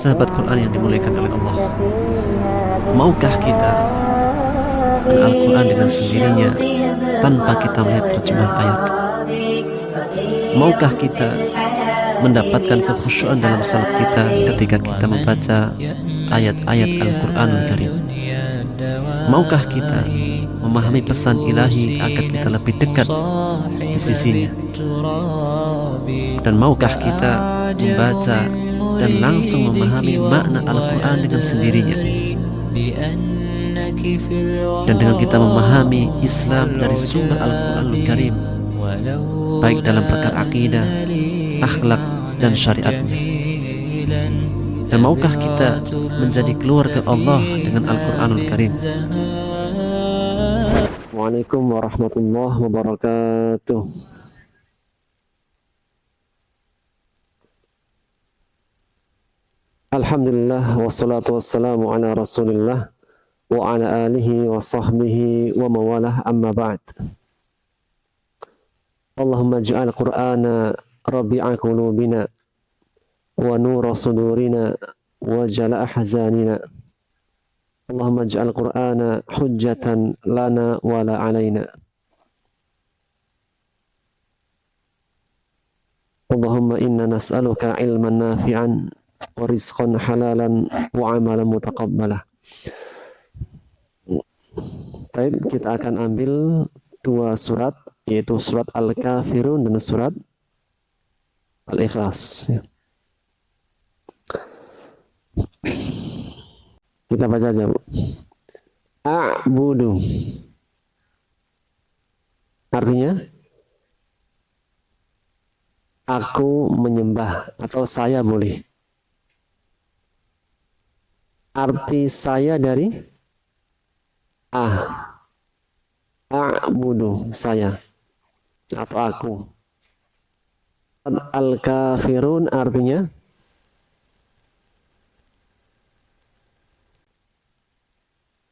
Sahabat Quran yang dimuliakan oleh Allah, maukah kita Al-Quran dengan sendirinya tanpa kita melihat terjemahan ayat? Maukah kita mendapatkan kekhusyuan dalam salat kita ketika kita membaca ayat-ayat Al-Quranul Karim? Maukah kita memahami pesan ilahi agar kita lebih dekat di sisinya? Dan maukah kita membaca dan langsung memahami makna Al-Quran dengan sendirinya? Dan dengan kita memahami Islam dari sumber Al-Quranul Karim, baik dalam perkara akidah, akhlak, dan syariatnya. Dan maukah kita menjadi keluarga Allah dengan Al-Quranul Karim? Waalaikumsalam warahmatullahi wabarakatuh. Alhamdulillah, wassalatu wassalamu ala rasulillah wa ala alihi wa sahbihi wa mawalah, amma ba'd. Allahumma ij'al Qur'ana rabi'a qulubina wa nura sudurina wa jala'a ahzanina. Allahumma ij'al Qur'ana hujjatan lana wa la alaina. Allahumma inna nas'aluka ilman nafi'an wa rizqan halalan wa amalan mutaqabbalah. Baik, kita akan ambil dua surat, yaitu surat Al-Kafirun dan surat Al-Ikhlas. Kita baca aja, Bu. A'budu artinya aku menyembah, atau saya boleh. Arti saya dari a'budu, saya atau aku. Al-Kafirun artinya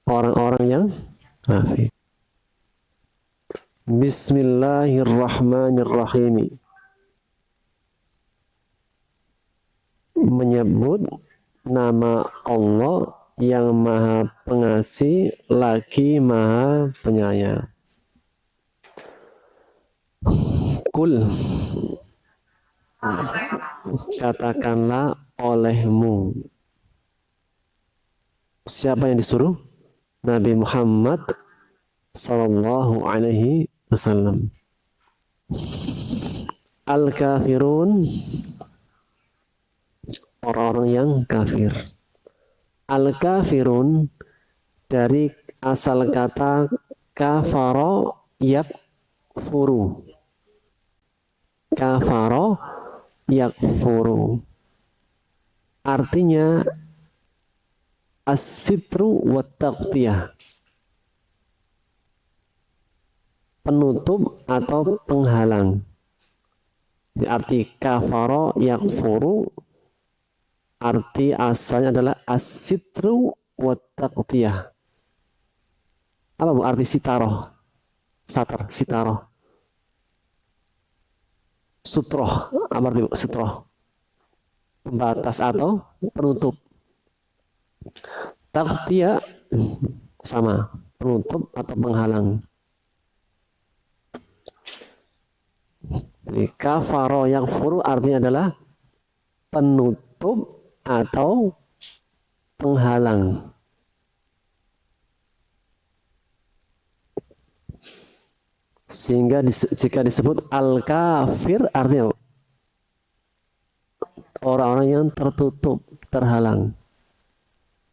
orang-orang yang kafir. Bismillahirrahmanirrahim. Menyebut nama Allah yang Maha Pengasih lagi Maha Penyayang. Kul, katakanlah olehmu. Siapa yang disuruh? Nabi Muhammad sallallahu alaihi wasallam. Al-Kafirun, orang-orang yang kafir. Al-Kafirun dari asal kata kafaro yakfuru. Kafaro yakfuru artinya as-sitru wa taqtiyah, penutup atau penghalang. Arti kafaro yakfuru, arti asalnya adalah as-sitru wa taqtiyah. Apa Bu arti sitaroh? Satar, sitaroh. Sutroh, apa arti sutroh? Pembatas atau penutup. Taqtiyah sama, penutup atau penghalang. Jadi kafaro yakfuru artinya adalah penutup atau penghalang. Sehingga jika disebut al-kafir artinya orang-orang yang tertutup, terhalang.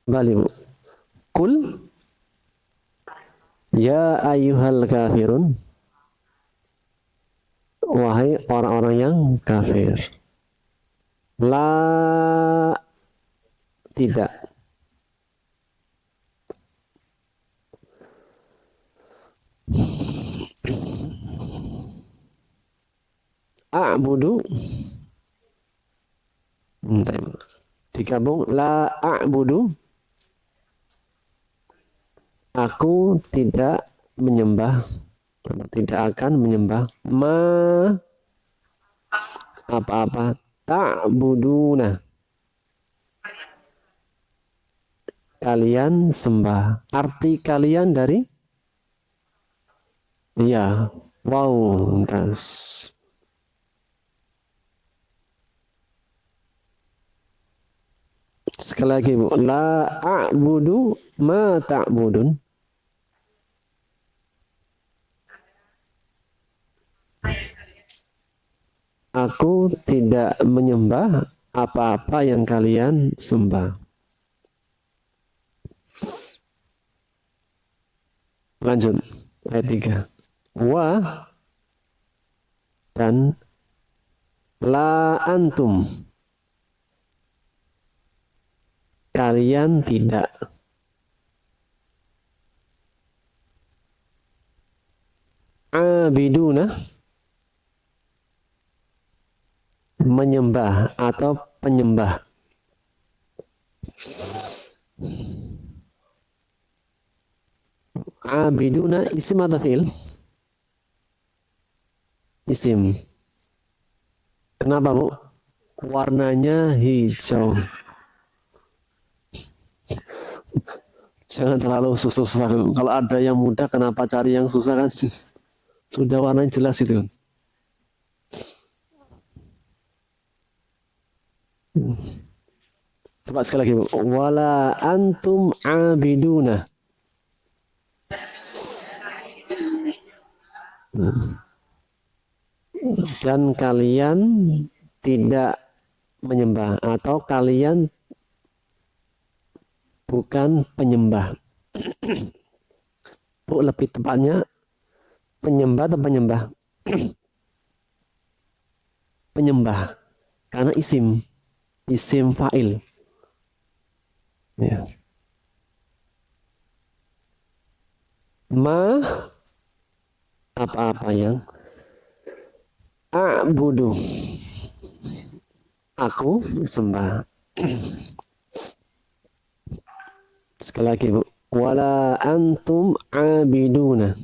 Kembali, Bu. Kul ya ayyuhal kafirun, wahai orang-orang yang kafir. La, tidak. A'budu, digabung, la a'budu, aku tidak menyembah, tidak akan menyembah, apa-apa, ta'buduna, kalian sembah. Arti kalian dari? Iya. Wow, tas. Sekali lagi Bu. La a'budu ma ta'budun. Aku tidak menyembah apa-apa yang kalian sembah. Lanjut. Ayat 3. Wa dan la antum. Kalian tidak. Abiduna. Menyembah atau penyembah. Abiduna isim atau fi'il? Isim. Kenapa Bu? Warnanya hijau. Jangan terlalu susah-susah. Kalau ada yang mudah, kenapa cari yang susah kan? Sudah warnanya jelas itu. Coba sekali lagi Bu. Wala antum abiduna. Dan kalian tidak menyembah atau kalian bukan penyembah. Bu, lebih tepatnya penyembah atau penyembah? Penyembah. Karena isim fa'il. Ya. Ma apa-apa yang a'budu aku sembah. Sekali lagi Bu. Wala antum abiduna.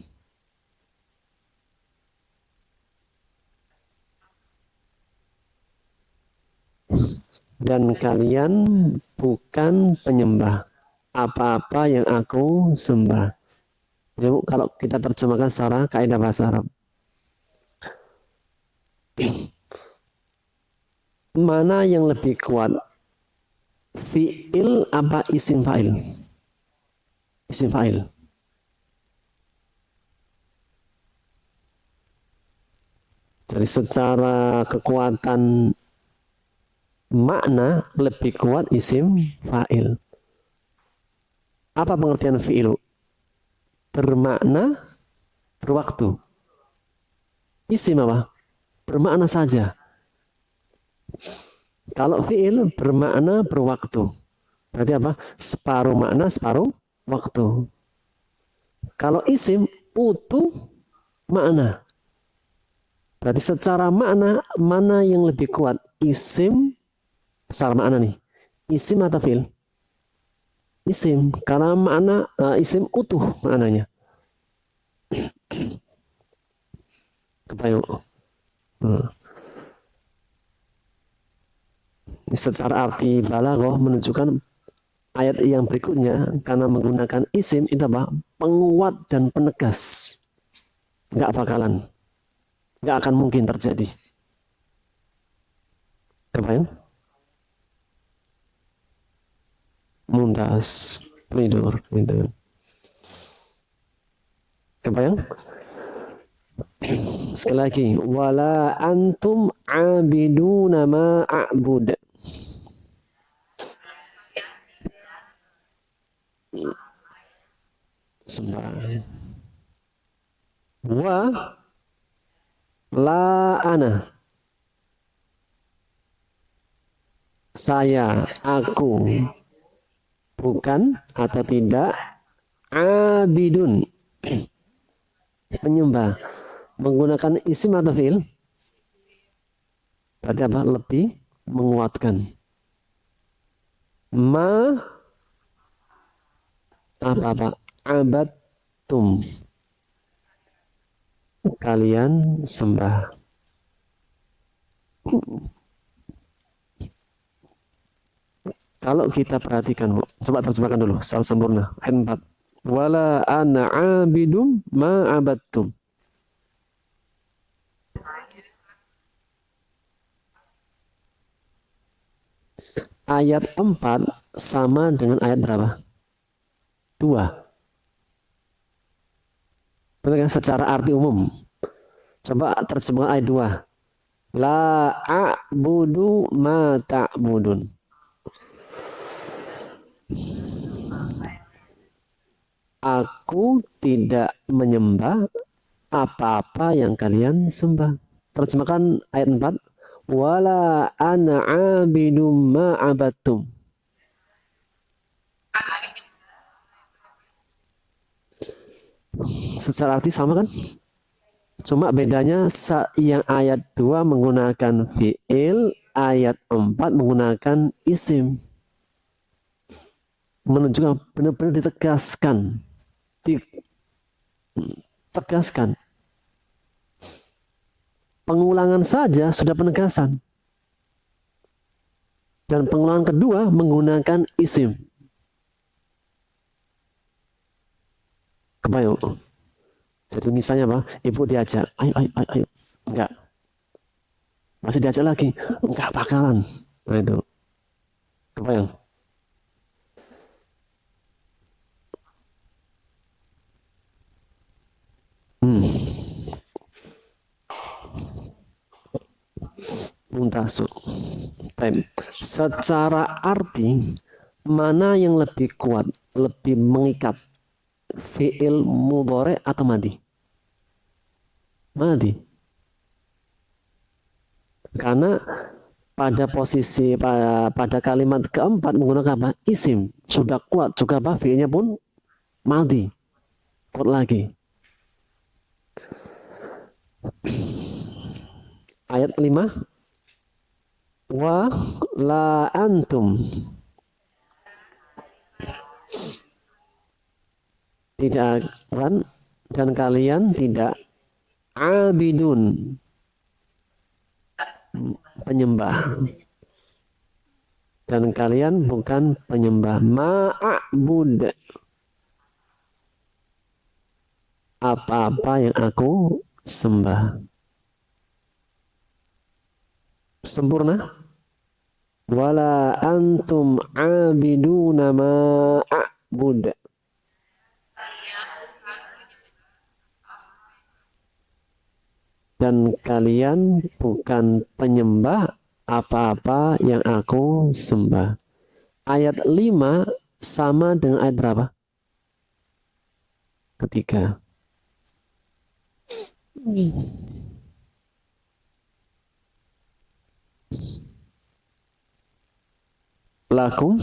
Dan kalian bukan penyembah apa-apa yang aku sembah. Ya, Bu, kalau kita terjemahkan secara kaidah bahasa Arab. Mana yang lebih kuat? Fi'il apa isim fa'il? Isim fa'il. Jadi secara kekuatan makna lebih kuat isim fa'il. Apa pengertian fi'il? Bermakna berwaktu. Isim apa? Bermakna saja. Kalau fi'il bermakna berwaktu. Berarti apa? Separuh makna, separuh waktu. Kalau isim utuh makna. Berarti secara makna mana yang lebih kuat? Isim secara makna nih. Isim atau fi'il? Isim. Karena makna isim utuh maknanya. Kebayang. Secara arti balaghah menunjukkan ayat yang berikutnya karena menggunakan isim itu apa? Penguat dan penegas. Nggak akan mungkin terjadi. Kebayang? Mumtaz, tidur, gitu. Kebayang? Sekali lagi, wala antum abiduna ma a'bud. Sembah. Wa la ana. Saya, aku, bukan atau tidak abidun. Penyembah. Menggunakan isim atau fi'il? Berarti apa? Lebih menguatkan. Ma apa-apa? Abatum. Kalian sembah. Kalau kita perhatikan, Bu, coba terjemahkan dulu secara sempurna. Ayat 4. Wala ana abidum ma abadtum. Ayat 4 sama dengan ayat berapa? 2. Betul kan? Secara arti umum. Coba terjemahkan ayat 2. La a'budu ma ta'budun. Aku tidak menyembah apa-apa yang kalian sembah. Terjemahkan ayat 4. Wala ana abidum ma abattum. Secara arti sama kan? Cuma bedanya yang ayat 2 menggunakan fi'il, ayat 4 menggunakan isim. Menunjukkan benar-benar ditegaskan. Tegaskan. Pengulangan saja sudah penegasan. Dan pengulangan kedua menggunakan isim. Kebayang? Jadi misalnya apa? Ibu diajak, ayo. Enggak. Masih diajak lagi. Enggak bakalan. Nah itu. Kebayang? Muntasu. Secara arti, mana yang lebih kuat, lebih mengikat? Fi'il mudhari atau madi? Madi. Karena pada posisi pada kalimat keempat menggunakan apa? Isim. Sudah kuat juga apa? Fi'ilnya pun madi. Kuat lagi. Ayat 5. Wa la antum. Tidak akan dan kalian tidak abidun penyembah dan kalian bukan penyembah ma'abud apa-apa yang aku sembah. Sempurna. Wala antum abiduna ma'abud. Dan kalian bukan penyembah apa-apa yang aku sembah. Ayat 5 sama dengan ayat berapa? Ketiga. Lakum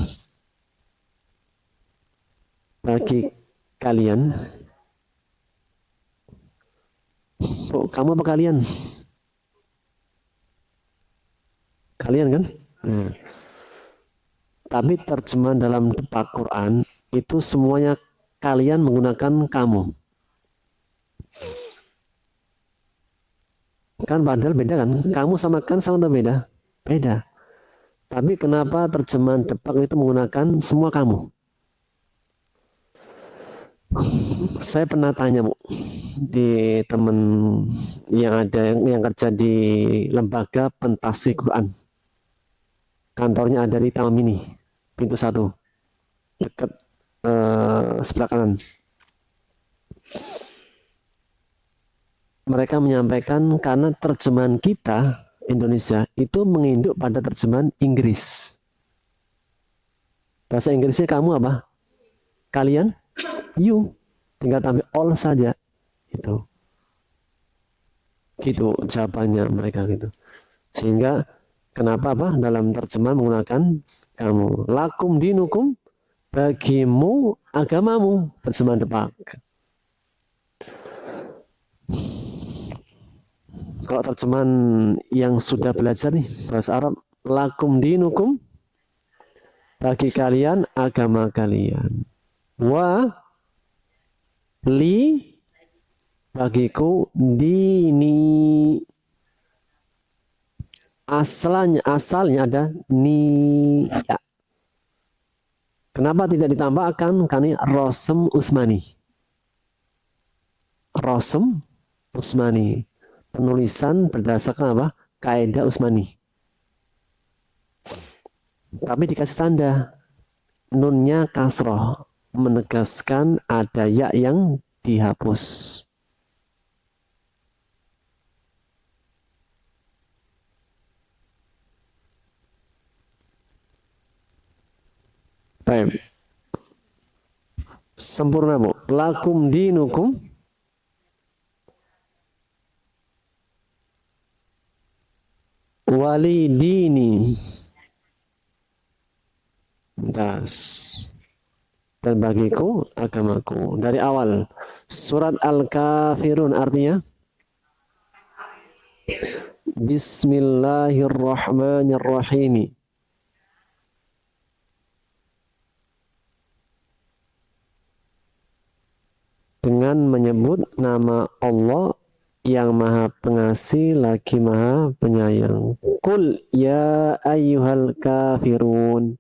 bagi kalian. Oh, kamu apa kalian? Kalian kan? Nah. Tapi terjemahan dalam depak Quran itu semuanya kalian menggunakan kamu. Kan padahal beda kan? Kamu sama kan sama atau beda? Beda. Tapi kenapa terjemahan depak itu menggunakan semua kamu? Saya pernah tanya, Bu, di teman yang ada yang kerja di lembaga pentafsir Quran. Kantornya ada di Taman Mini, pintu 1, dekat sebelah kanan. Mereka menyampaikan karena terjemahan kita Indonesia itu menginduk pada terjemahan Inggris. Bahasa Inggrisnya kamu apa? Kalian? You. Tinggal tambah all saja. Itu. Gitu jawabannya mereka gitu. Sehingga kenapa apa dalam terjemahan menggunakan kamu. Lakum dinukum, bagimu agamamu. Terjemahan depak. Kalau terjemahan yang sudah belajar nih bahasa Arab, lakum dinukum, bagi kalian agama kalian. Wa li, bagiku dini. Asalnya ada ni ya. Kenapa tidak ditambahkan? Karena Rosem Usmani. Rosem Usmani. Penulisan berdasarkan apa? Kaidah Usmani. Tapi dikasih tanda. Nunnya kasroh. Menegaskan ada ya yang dihapus. Baik. Sempurna, Bu. Lakum dinukum wali dini. Das. Dan bagiku agamaku. Dari awal. Surat Al-Kafirun artinya Bismillahirrahmanirrahim. Dengan menyebut nama Allah yang maha pengasih lagi maha penyayang. Qul ya ayyuhal kafirun.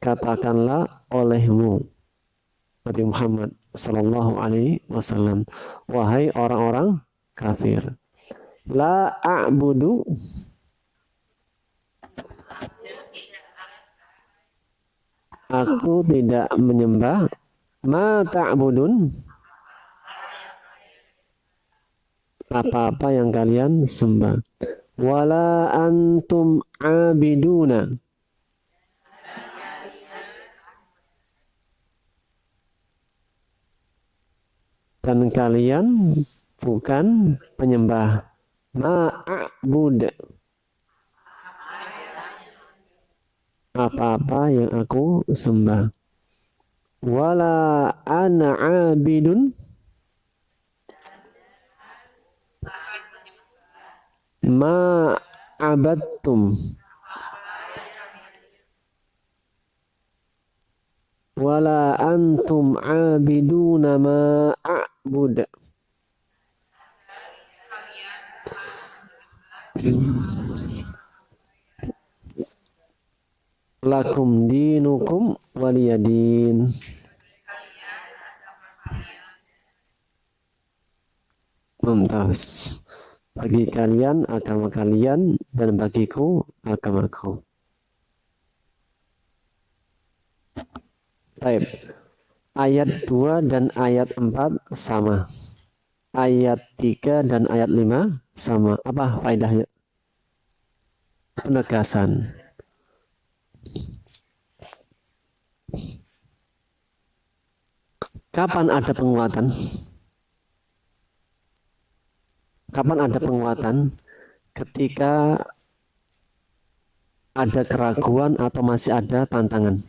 Katakanlah olehmu Nabi Muhammad sallallahu alaihi wasallam, wahai orang-orang kafir, la a'budu, aku tidak menyembah, ma ta'budun, apa-apa yang kalian sembah, wala antum abiduna, dan kalian bukan penyembah, ma'abud, apa-apa yang aku sembah, wala ana abidun ma abadtum, wala antum abiduna ma a'bud. Lakum dinukum waliyadin. Mumtaz. Bagi kalian agama kalian dan bagiku agamaku. Baik. Ayat 2 dan ayat 4 sama. Ayat 3 dan ayat 5 sama. Apa faedahnya? Penegasan. Kapan ada penguatan? Kapan ada penguatan? Ketika ada keraguan atau masih ada tantangan.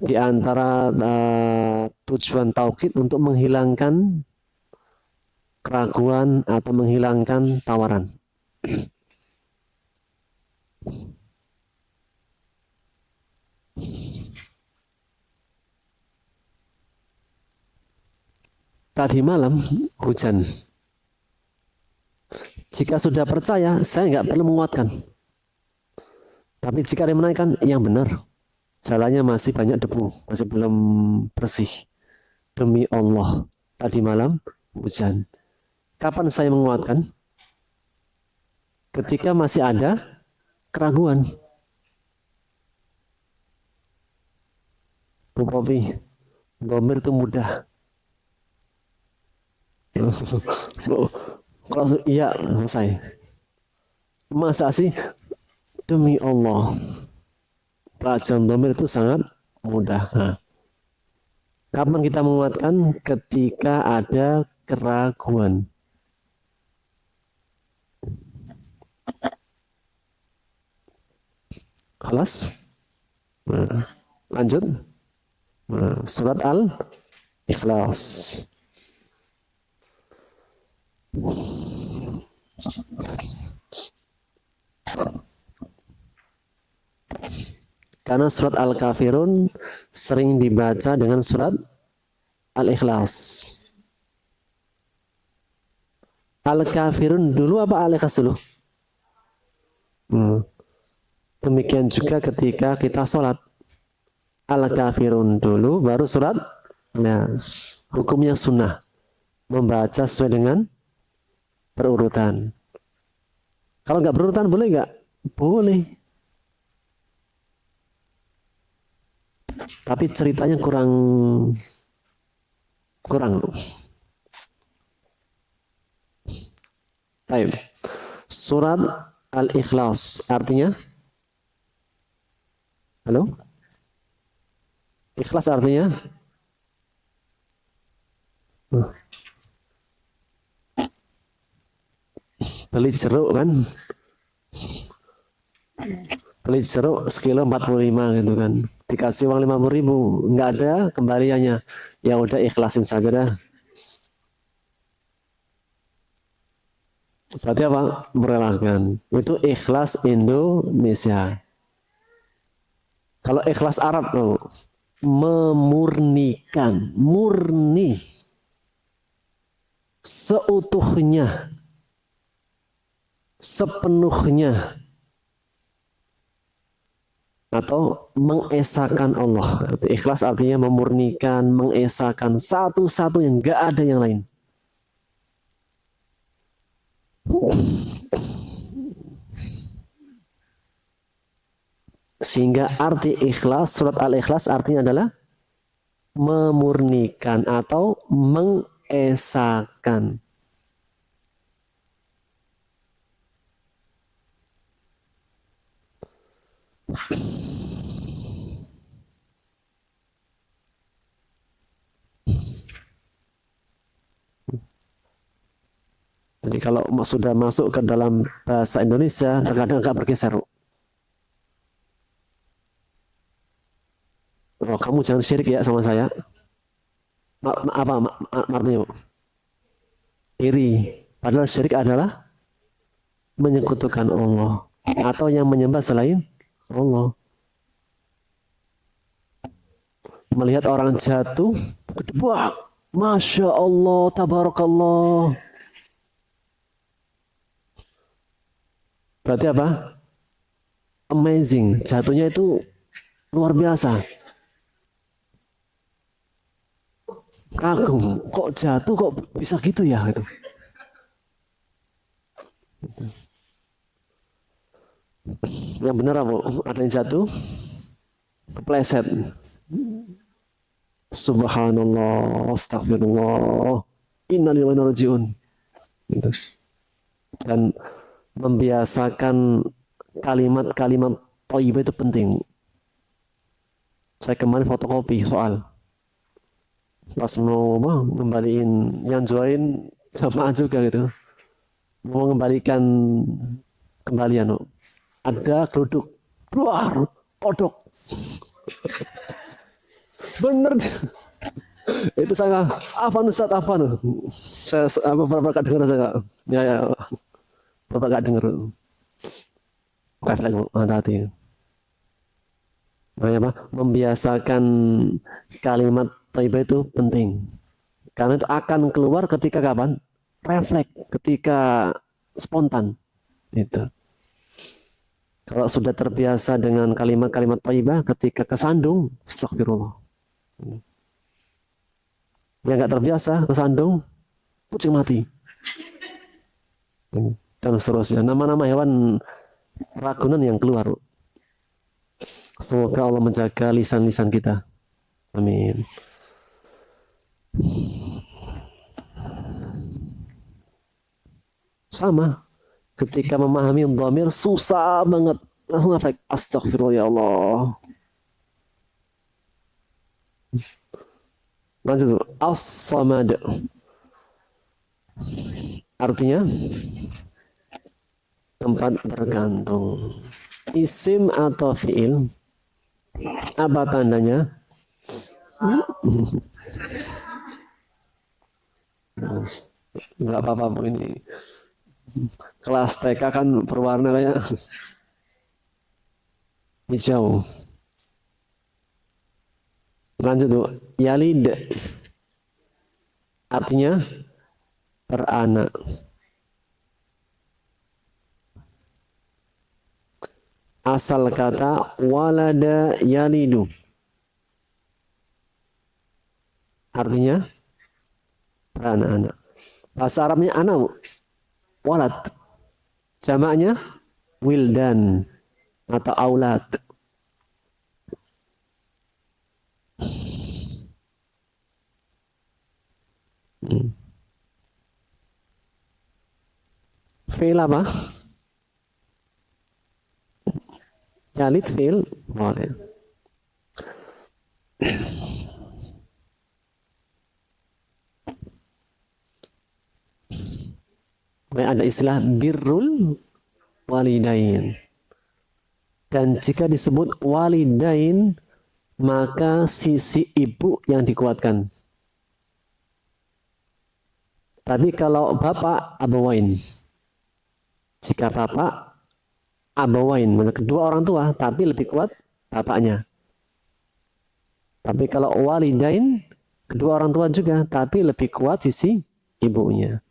Di antara tujuan tauhid untuk menghilangkan keraguan atau menghilangkan tawaran. Tadi malam hujan. Jika sudah percaya, saya nggak perlu menguatkan. Tapi jika dia menaikkan, yang benar. Jalannya masih banyak debu, masih belum bersih. Demi Allah, tadi malam hujan. Kapan saya menguatkan? Ketika masih ada keraguan. Bu Popi, domir itu mudah. Kalau iya selesai. Masa sih? Demi Allah, pelajaran domir itu sangat mudah. Nah, kapan kita menguatkan? Ketika ada keraguan. Kelas? Nah, lanjut. Nah, surat Al-Ikhlas. Karena surat Al-Kafirun sering dibaca dengan surat Al-Ikhlas. Al-kafirun dulu apa al-ikhlas dulu? Demikian juga ketika kita sholat. Al-kafirun dulu, baru surat Nas. Hukumnya sunnah. Membaca sesuai dengan berurutan. Kalau nggak berurutan boleh nggak? Boleh. Tapi ceritanya kurang. Baik. Surat Al-Ikhlas artinya? Halo? Ikhlas artinya? Beli jeruk kan? Beli jeruk sekilo 45 gitu kan. Dikasih uang 50.000, nggak ada kembaliannya. Ya udah ikhlasin saja dah. Berarti apa? Merelakan. Itu ikhlas Indonesia. Kalau ikhlas Arab tuh memurnikan, murni seutuhnya, sepenuhnya, atau mengesahkan Allah. Ikhlas artinya memurnikan, mengesahkan satu-satu yang nggak ada yang lain. Sehingga arti ikhlas, surat Al-Ikhlas artinya adalah memurnikan atau mengesahkan. Jadi kalau sudah masuk ke dalam bahasa Indonesia, terkadang agak bergeser. Oh, kamu jangan syirik ya sama saya. Apa artinya? Iri. Padahal syirik adalah menyekutukan Allah atau yang menyembah selain Allah. Melihat orang jatuh, wah, Masya Allah, Tabarakallah. Berarti apa? Amazing. Jatuhnya itu luar biasa. Kagum. Kok jatuh kok bisa gitu ya? Gitu. Yang benar apa? Ada yang jatuh, kepleset. Subhanallah, astagfirullah, innalillahi wa inna ilaihi raji'un. Gitu. Dan membiasakan kalimat-kalimat thayyibah itu penting. Saya kemarin fotokopi soal. Pas mau ngembaliin yang join sama juga gitu. Mau ngembalikan kembalian. Ada keruduk. Luar, kodok. Bener. Itu saya apa Ustaz, apa saya Bapak dengar saya. Ya. Bapak dengar. Refleks hati. Apa? Membiasakan kalimat thayyibah itu penting. Karena itu akan keluar ketika kapan? Refleks, ketika spontan. Itu. Kalau sudah terbiasa dengan kalimat-kalimat thayyibah, ketika kesandung, astagfirullah. Yang nggak terbiasa kesandung, kucing mati. Dan seterusnya. Nama-nama hewan ragunan yang keluar. Semoga Allah menjaga lisan-lisan kita. Amin. Sama. Ketika memahami dhamir susah banget. Langsung efek. Astagfirullah ya Allah. Lanjut. As-samad. Artinya tempat bergantung. Isim atau fi'il. Apa tandanya? Enggak apa-apa ini. Kelas TK kan berwarna kayak hijau. Lanjut tuh. Yalid. Artinya beranak. asal kata walada yalidu. Artinya beranak-anak. Bahasa Arabnya anak, walad. Jamaknya wildan atau aulad. Fi'il apa? Yalid fi'il boleh. Ada istilah birrul walidain. Dan jika disebut walidain, maka sisi ibu yang dikuatkan. Tapi kalau bapak, abawain. Jika bapak, abawain. Kedua orang tua, tapi lebih kuat bapaknya. Tapi kalau walidain, kedua orang tua juga, tapi lebih kuat sisi ibunya.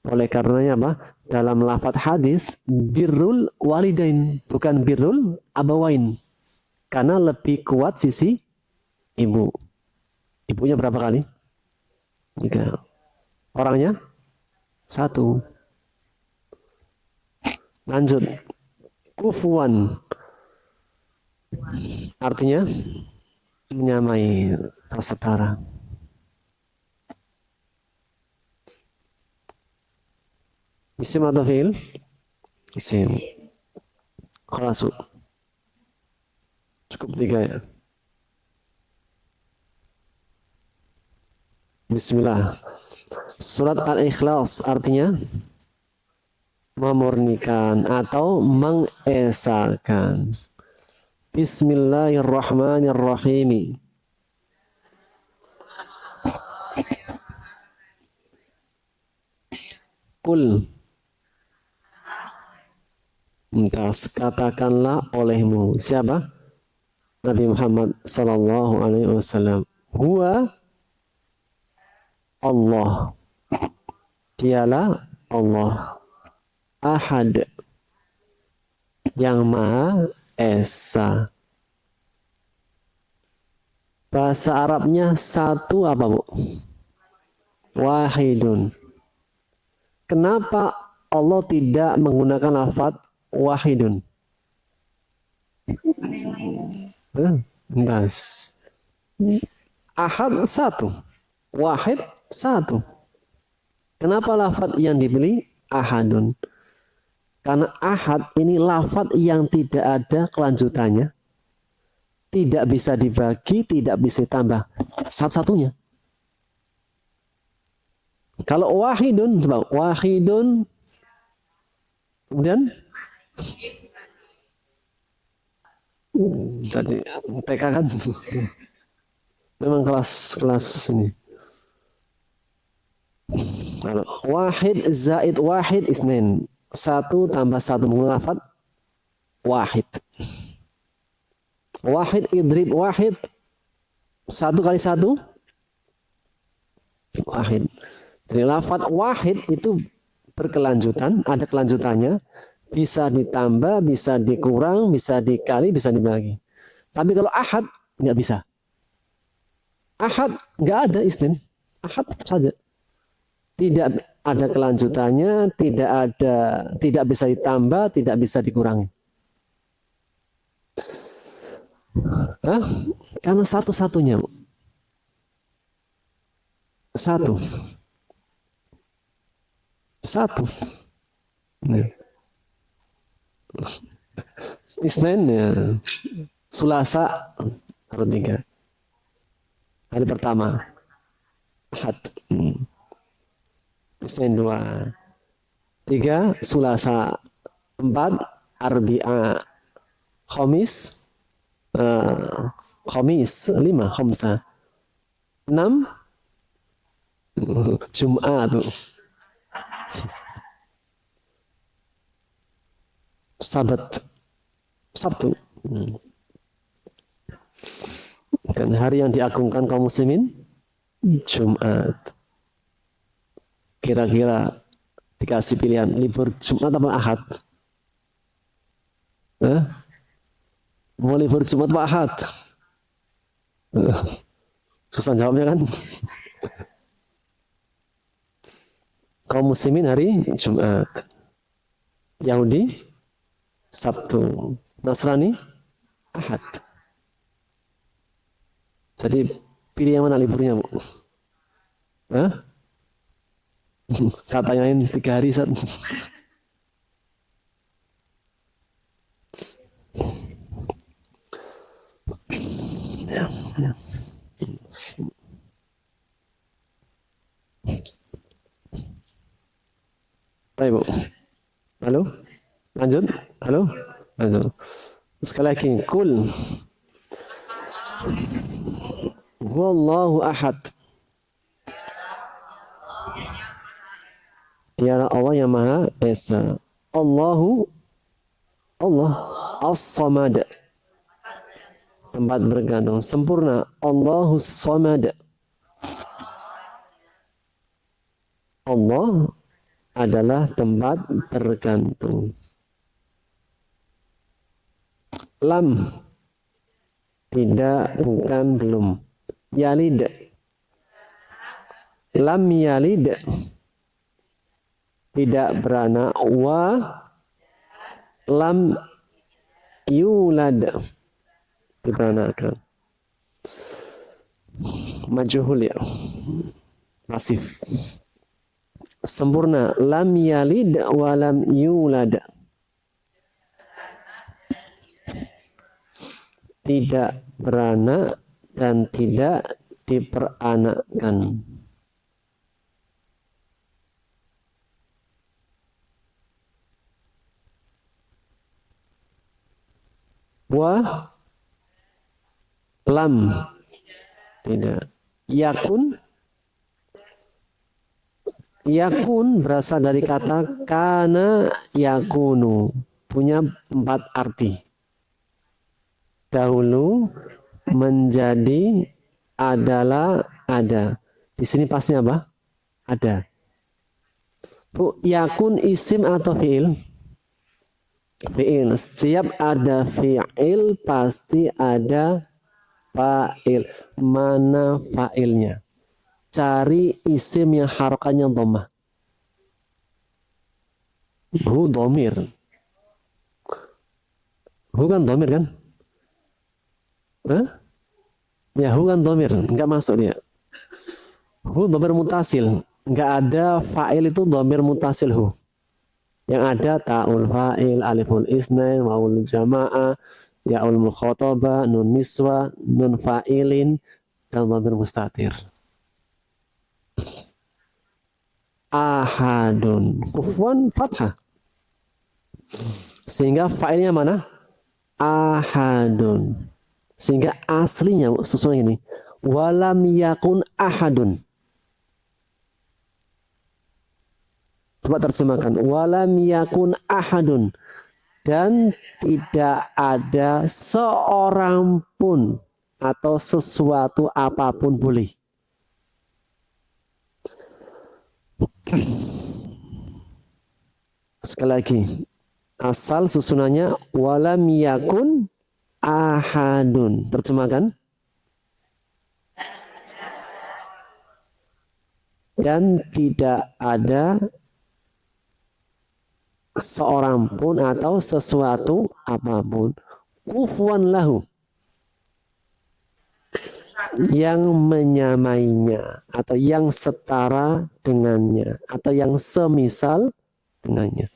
Oleh karenanya apa? Dalam lafadz hadis, birrul walidain, bukan birrul abawain. Karena lebih kuat sisi ibu. Ibunya berapa kali? 3. Orangnya 1. Lanjut. Kufuan. Artinya menyamai atau setara. Isim atau fi'il? Isim. Khalasu. Cukup 3 ya. Bismillah. Surat Al-Ikhlas artinya memurnikan atau mengesahkan. Bismillahirrahmanirrahim. Kul. Entas katakanlah olehmu. Siapa? Nabi Muhammad sallallahu alaihi wasallam. Huwa Allah. Dialah Allah. Ahad. Yang Maha Esa. Bahasa Arabnya satu apa, Bu? Wahidun. Kenapa Allah tidak menggunakan lafadz wahidun? Bas. Ahad 1. Wahid 1. Kenapa lafadz yang dipilih ahadun? Karena ahad ini lafadz yang tidak ada kelanjutannya. Tidak bisa dibagi, tidak bisa ditambah. Satu-satunya. Kalau wahidun, coba wahidun, kemudian jadi TK kan memang kelas ini. Kalau wahid zaid wahid isnin, 1 tambah 1 mengulafat wahid. Wahid idrib wahid, 1 kali 1 wahid. Jadi lafadz wahid itu berkelanjutan, ada kelanjutannya, bisa ditambah, bisa dikurang, bisa dikali, bisa dibagi. Tapi kalau ahad nggak bisa. Ahad nggak ada isnin, ahad saja. Tidak ada kelanjutannya, tidak bisa ditambah, tidak bisa dikurangi. Karena satu-satunya, Bu. 1. Isnin ya. Sulasa hari 3. Hari pertama Ahad. Isnin 2. 3 Sulasa. 4 Arbi'a. Khamis 5 khamsa. 6 Jumat tuh. Sabat, Sabtu. Dan hari yang diagungkan kaum muslimin Jumat. Kira-kira dikasih pilihan libur Jumat apa Ahad? Hah? Mau libur Jumat Pak Ahad? Susah jawabnya kan? Kaum muslimin hari Jumat. Yahudi Sabtu. Nasrani Ahad. Jadi pilih yang mana liburnya, Bu? Hah? Katanya ini 3 hari, Sat. Ya, ya. Baik, Bu. Halo? Lanjut? Halo? Lanjut. Sekali lagi. Kul. Wallahu ahad. Dialah Allah yang Maha Esa. Allah as-samad. Tempat bergantung sempurna. Allahus samad. Allah adalah tempat bergantung. Lam, tidak, bukan, belum. Yalid, lam yalid, tidak beranak. Wa lam yulad, diberanakan. Majhul ya, pasif. Sempurna. Lam yalid wa lam yulad, tidak beranak dan tidak diperanakkan. Wa lam, tidak. Yakun, yakun berasal dari kata kana yakunu, punya 4 arti. Dahulu, menjadi, adalah, ada. Di sini pasnya apa? Ada. Bu, yakun isim atau fi'il? Fi'il. Setiap ada fi'il pasti ada fa'il. Mana fa'ilnya? Cari isim yang harokatnya dhammah. Hu dhamir. Hu kan dhamir kan? Hah? Ya, hu kan dhamir, enggak masuk dia. Hu dhamir mutasil. Enggak ada fa'il itu dhamir mutasil hu. Yang ada ta'ul fa'il, aliful isnain, wawul jama'ah, ya'ul mukhatabah, nun niswa, nun fa'ilin, dan dhamir mustatir. Ahadun, kufuan fathah. Sehingga fa'ilnya mana? Ahadun. Sehingga aslinya sesuai ini. Walam yakun ahadun. Coba terjemahkan. Walam yakun ahadun. Dan tidak ada seorang pun atau sesuatu apapun boleh. Sekali lagi. Asal susunannya walam yakun ahadun. Terjemahkan. Dan tidak ada seorang pun atau sesuatu apapun kufuwan lahu, yang menyamainya atau yang setara dengannya atau yang semisal dengannya.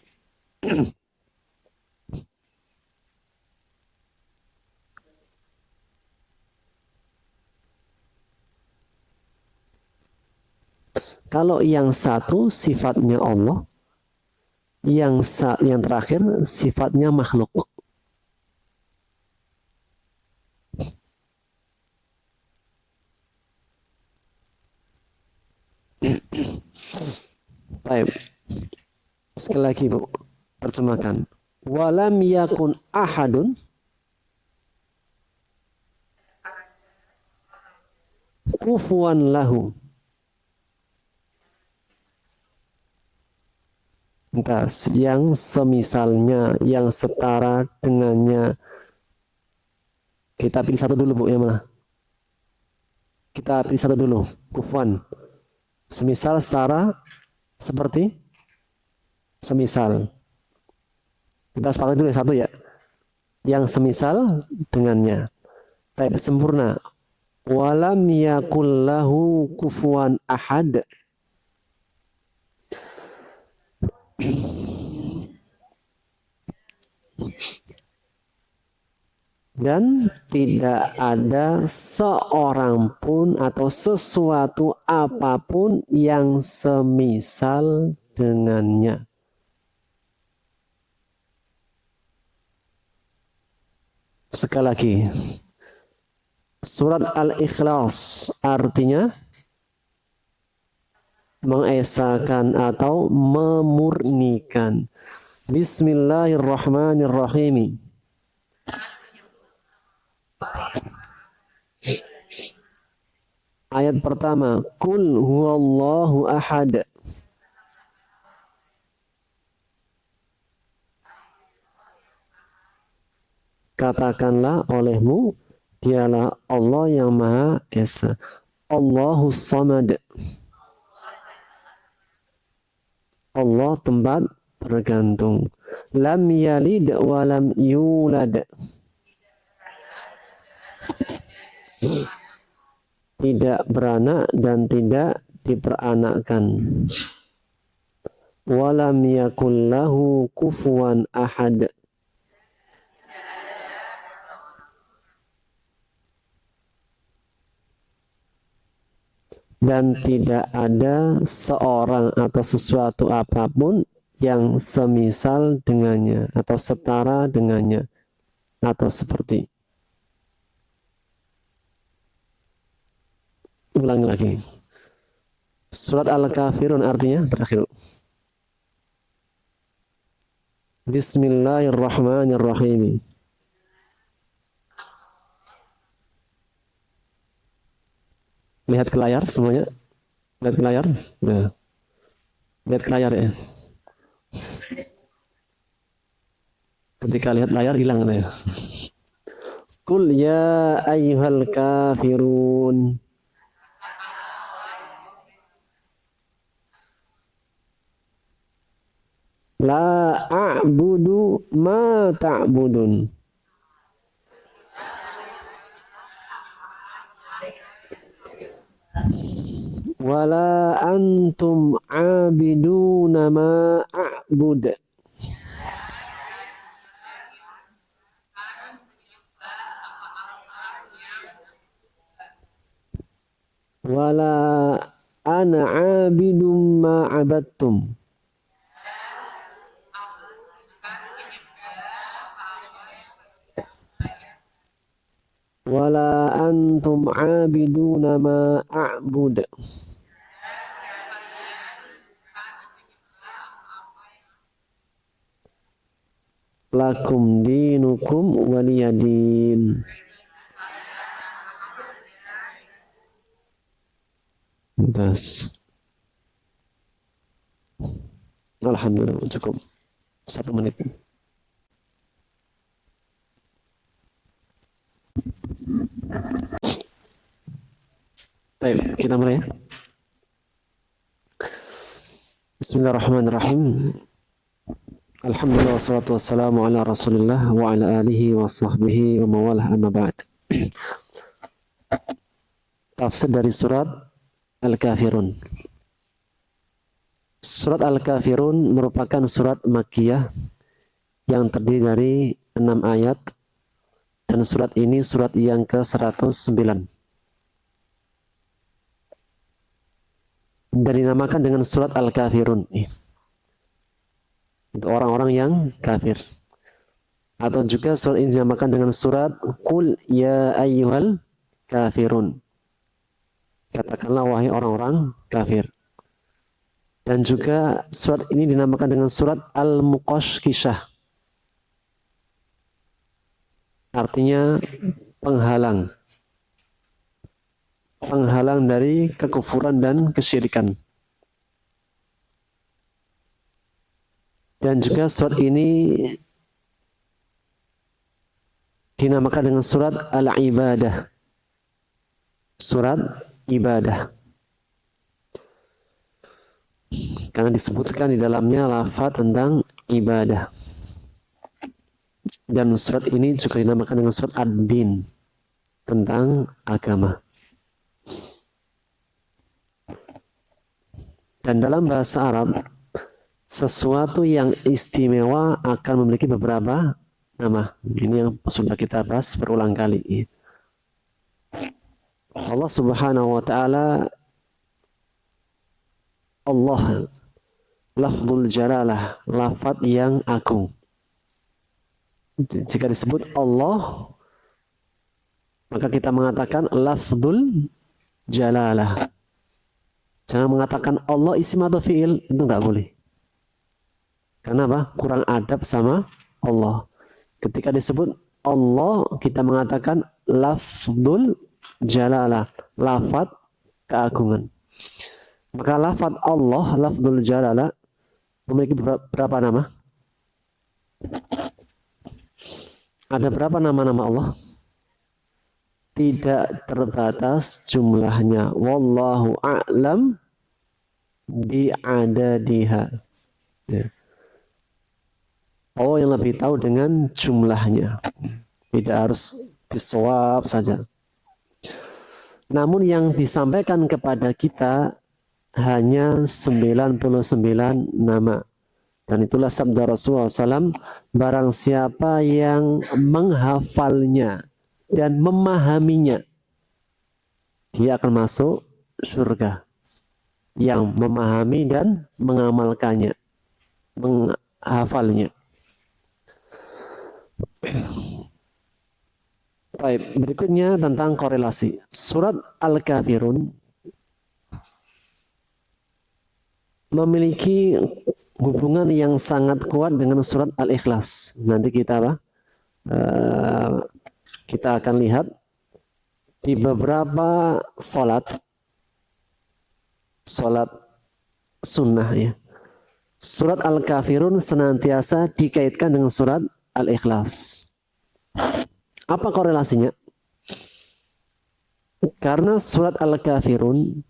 Kalau yang satu sifatnya Allah, yang terakhir sifatnya makhluk. Baik. Sekali lagi, Bu, terjemahkan. Walam yakun ahadun kufuwan lahu. Entas, yang semisalnya, yang setara dengannya. Kita pilih satu dulu, Bu, yang mana? Kita pilih satu dulu, kufuan. Semisal, setara, seperti semisal. Kita sepakat dulu satu ya. Yang semisal dengannya. Tapi sempurna. Walam yakullahu kufuan ahad. Dan tidak ada seorang pun atau sesuatu apapun yang semisal dengannya. Sekali lagi, surat Al-Ikhlas artinya mengesahkan atau memurnikan. Bismillahirrahmanirrahim. Ayat pertama, Qul huwallahu ahad. Katakanlah olehmu, dialah Allah yang Maha Esa. Allahus Samad. Allah tempat bergantung. Lam yalid wa lam yulad. Tidak beranak dan tidak diperanakkan. Walam yakul lahu kufuwan ahad. Dan tidak ada seorang atau sesuatu apapun yang semisal dengannya atau setara dengannya atau seperti. Ulangi lagi. Surat Al-Kafirun artinya terakhir. Bismillahirrahmanirrahim. Lihat ke layar semuanya. Lihat ke layar. Nah. Lihat ke layar ya. Ketika lihat layar hilang ya. Qul ya ayyuhal kafirun. La a'budu ma ta'budun. Wala antum abiduna ma a'bud. Wala ana abidum ma abadtum. Wala antum abiduna ma a'bud. Lakum dinukum waliyadin. Das. Alhamdulillah cukup 1 menit. Baik, kita mulai ya. Bismillahirrahmanirrahim. Alhamdulillah wassalatu wassalamu ala Rasulillah wa ala alihi wa sahbihi wa mawalah amma ba'd. Tafsir dari surat Al-Kafirun. Surat Al-Kafirun merupakan surat Makkiyah yang terdiri dari 6 ayat dan surat ini surat yang ke-109. Dan dinamakan dengan surat Al-Kafirun. Untuk orang-orang yang kafir. Atau juga surat ini dinamakan dengan surat Qul ya ayyuhal kafirun. Katakanlah wahai orang-orang kafir. Dan juga surat ini dinamakan dengan surat Al-Muqashqishah. Artinya penghalang. Penghalang dari kekufuran dan kesyirikan. Dan juga surat ini dinamakan dengan surat Al-Ibadah. Surat ibadah. Karena disebutkan di dalamnya lafaz tentang ibadah. Dan surat ini juga dinamakan dengan surat Ad-Din, tentang agama. Dan dalam bahasa Arab, sesuatu yang istimewa akan memiliki beberapa nama. Ini yang sudah kita bahas berulang kali. Allah Subhanahu wa taala, Allah, lafzul jalalah, lafaz yang agung. Jika disebut Allah, maka kita mengatakan lafzul jalalah. Jangan mengatakan Allah isim atau fiil, itu enggak boleh. Karena apa? Kurang adab sama Allah. Ketika disebut Allah, kita mengatakan lafzul jalalah, lafaz keagungan. Maka lafaz Allah, lafzul jalalah, memiliki berapa nama? Ada berapa nama-nama Allah? Tidak terbatas jumlahnya. Wallahu a'lam bi'adadiha. Ya. Allah yang lebih tahu dengan jumlahnya. Tidak harus bisawab saja. Namun yang disampaikan kepada kita hanya 99 nama. Dan itulah sabda Rasulullah SAW, barang siapa yang menghafalnya dan memahaminya, dia akan masuk surga. Yang memahami dan mengamalkannya, menghafalnya. Baik, berikutnya tentang korelasi. Surat Al-Kafirun memiliki hubungan yang sangat kuat dengan surat Al-Ikhlas. Nanti kita kita akan lihat di beberapa salat sunnah ya. Surat Al-Kafirun senantiasa dikaitkan dengan surat Al-Ikhlas. Apa korelasinya? Karena surat Al-Kafirun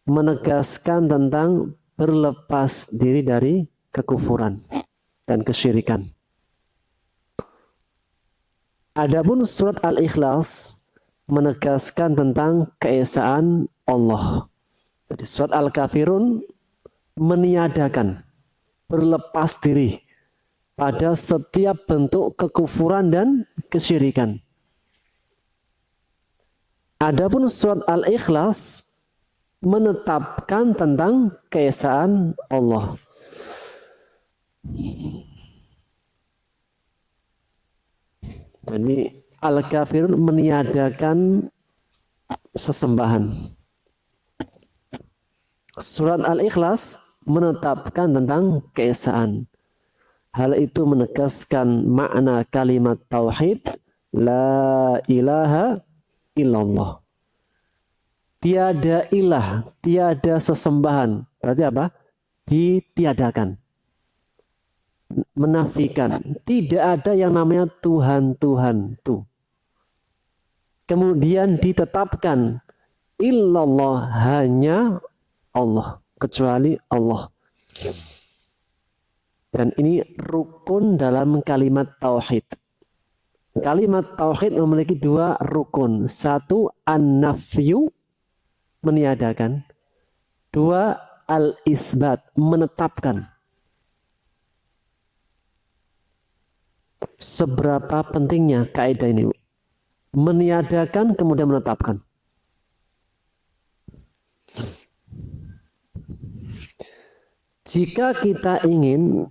menegaskan tentang berlepas diri dari kekufuran dan kesyirikan. Adapun surat Al-Ikhlas menegaskan tentang keesaan Allah. Jadi surat Al-Kafirun meniadakan, berlepas diri pada setiap bentuk kekufuran dan kesyirikan. Adapun surat Al-Ikhlas menetapkan tentang keesaan Allah. Jadi Al-Kafirun meniadakan sesembahan. Surat Al-Ikhlas menetapkan tentang keesaan. Hal itu menegaskan makna kalimat tauhid la ilaha illallah. Tiada ilah, tiada sesembahan. Berarti apa? Ditiadakan. Menafikan. Tidak ada yang namanya Tuhan-Tuhan itu. Kemudian ditetapkan illallah, hanya Allah, kecuali Allah. Dan ini rukun dalam kalimat tauhid. Kalimat tauhid memiliki dua rukun. Satu, an-nafyu, meniadakan. Dua, al-isbat, menetapkan. Seberapa pentingnya kaidah ini? Meniadakan kemudian menetapkan. Jika kita ingin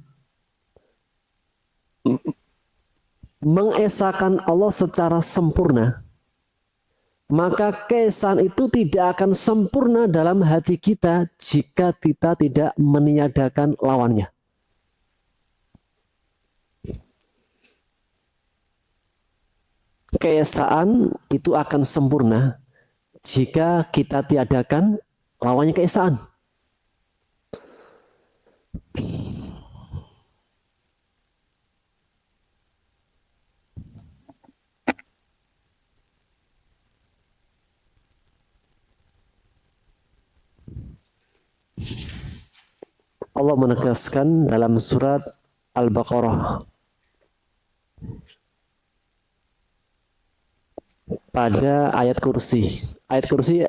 mengesahkan Allah secara sempurna, maka keesaan itu tidak akan sempurna dalam hati kita jika kita tidak meniadakan lawannya. Keesaan itu akan sempurna jika kita tiadakan lawannya keesaan. Allah menegaskan dalam surat Al-Baqarah pada ayat kursi. Ayat kursi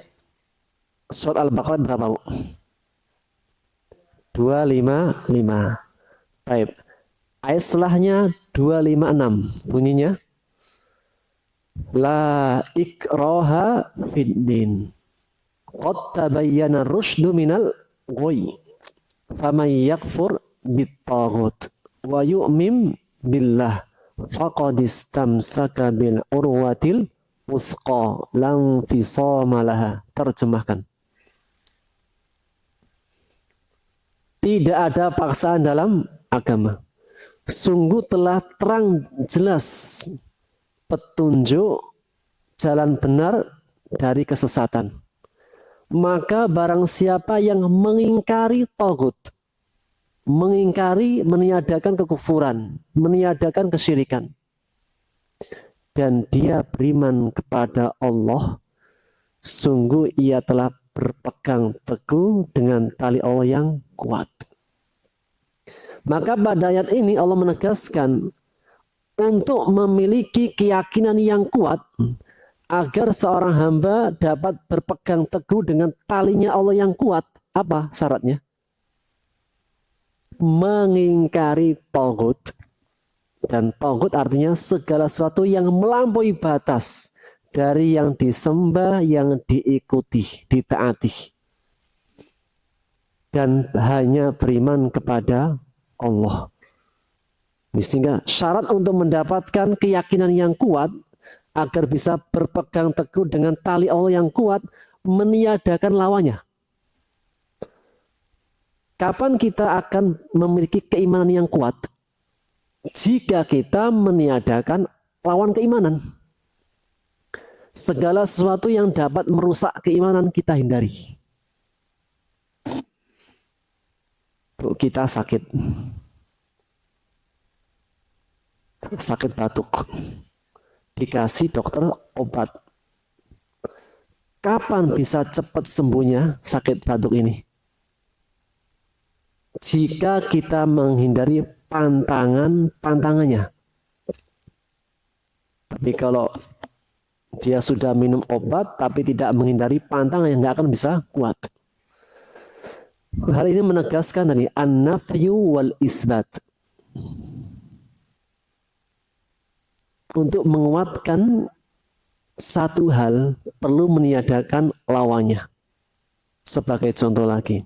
surat Al-Baqarah berapa, Bu? 255. Baik. Ayat setelahnya 256. Bunyinya la ikraha fid din. Qad tabayyana rusydu minal ghayy. Faman yakfur bit-taghut wa yu'min billah faqad istamsaka bil urwatil wuthqa lam fisama laha. Terjemahkan. Tidak ada paksaan dalam agama. Sungguh telah terang jelas petunjuk jalan benar dari kesesatan. Maka barang siapa yang mengingkari tagut, mengingkari, meniadakan kekufuran, meniadakan kesyirikan, dan dia beriman kepada Allah, sungguh ia telah berpegang teguh dengan tali Allah yang kuat. Maka pada ayat ini Allah menegaskan untuk memiliki keyakinan yang kuat agar seorang hamba dapat berpegang teguh dengan talinya Allah yang kuat. Apa syaratnya? Mengingkari tagut. Dan tagut artinya segala sesuatu yang melampaui batas dari yang disembah, yang diikuti, ditaati. Dan hanya beriman kepada Allah. Sehingga syarat untuk mendapatkan keyakinan yang kuat agar bisa berpegang teguh dengan tali Allah yang kuat, meniadakan lawannya. Kapan kita akan memiliki keimanan yang kuat? Jika kita meniadakan lawan keimanan. Segala sesuatu yang dapat merusak keimanan kita hindari. Bu, kita sakit batuk, dikasih dokter obat. Kapan bisa cepat sembuhnya sakit batuk ini? Jika kita menghindari pantangannya. Tapi kalau dia sudah minum obat tapi tidak menghindari pantangan, yang nggak akan bisa kuat. Hal ini menegaskan tadi an-nafyu wal isbat. Untuk menguatkan satu hal perlu meniadakan lawannya. Sebagai contoh lagi.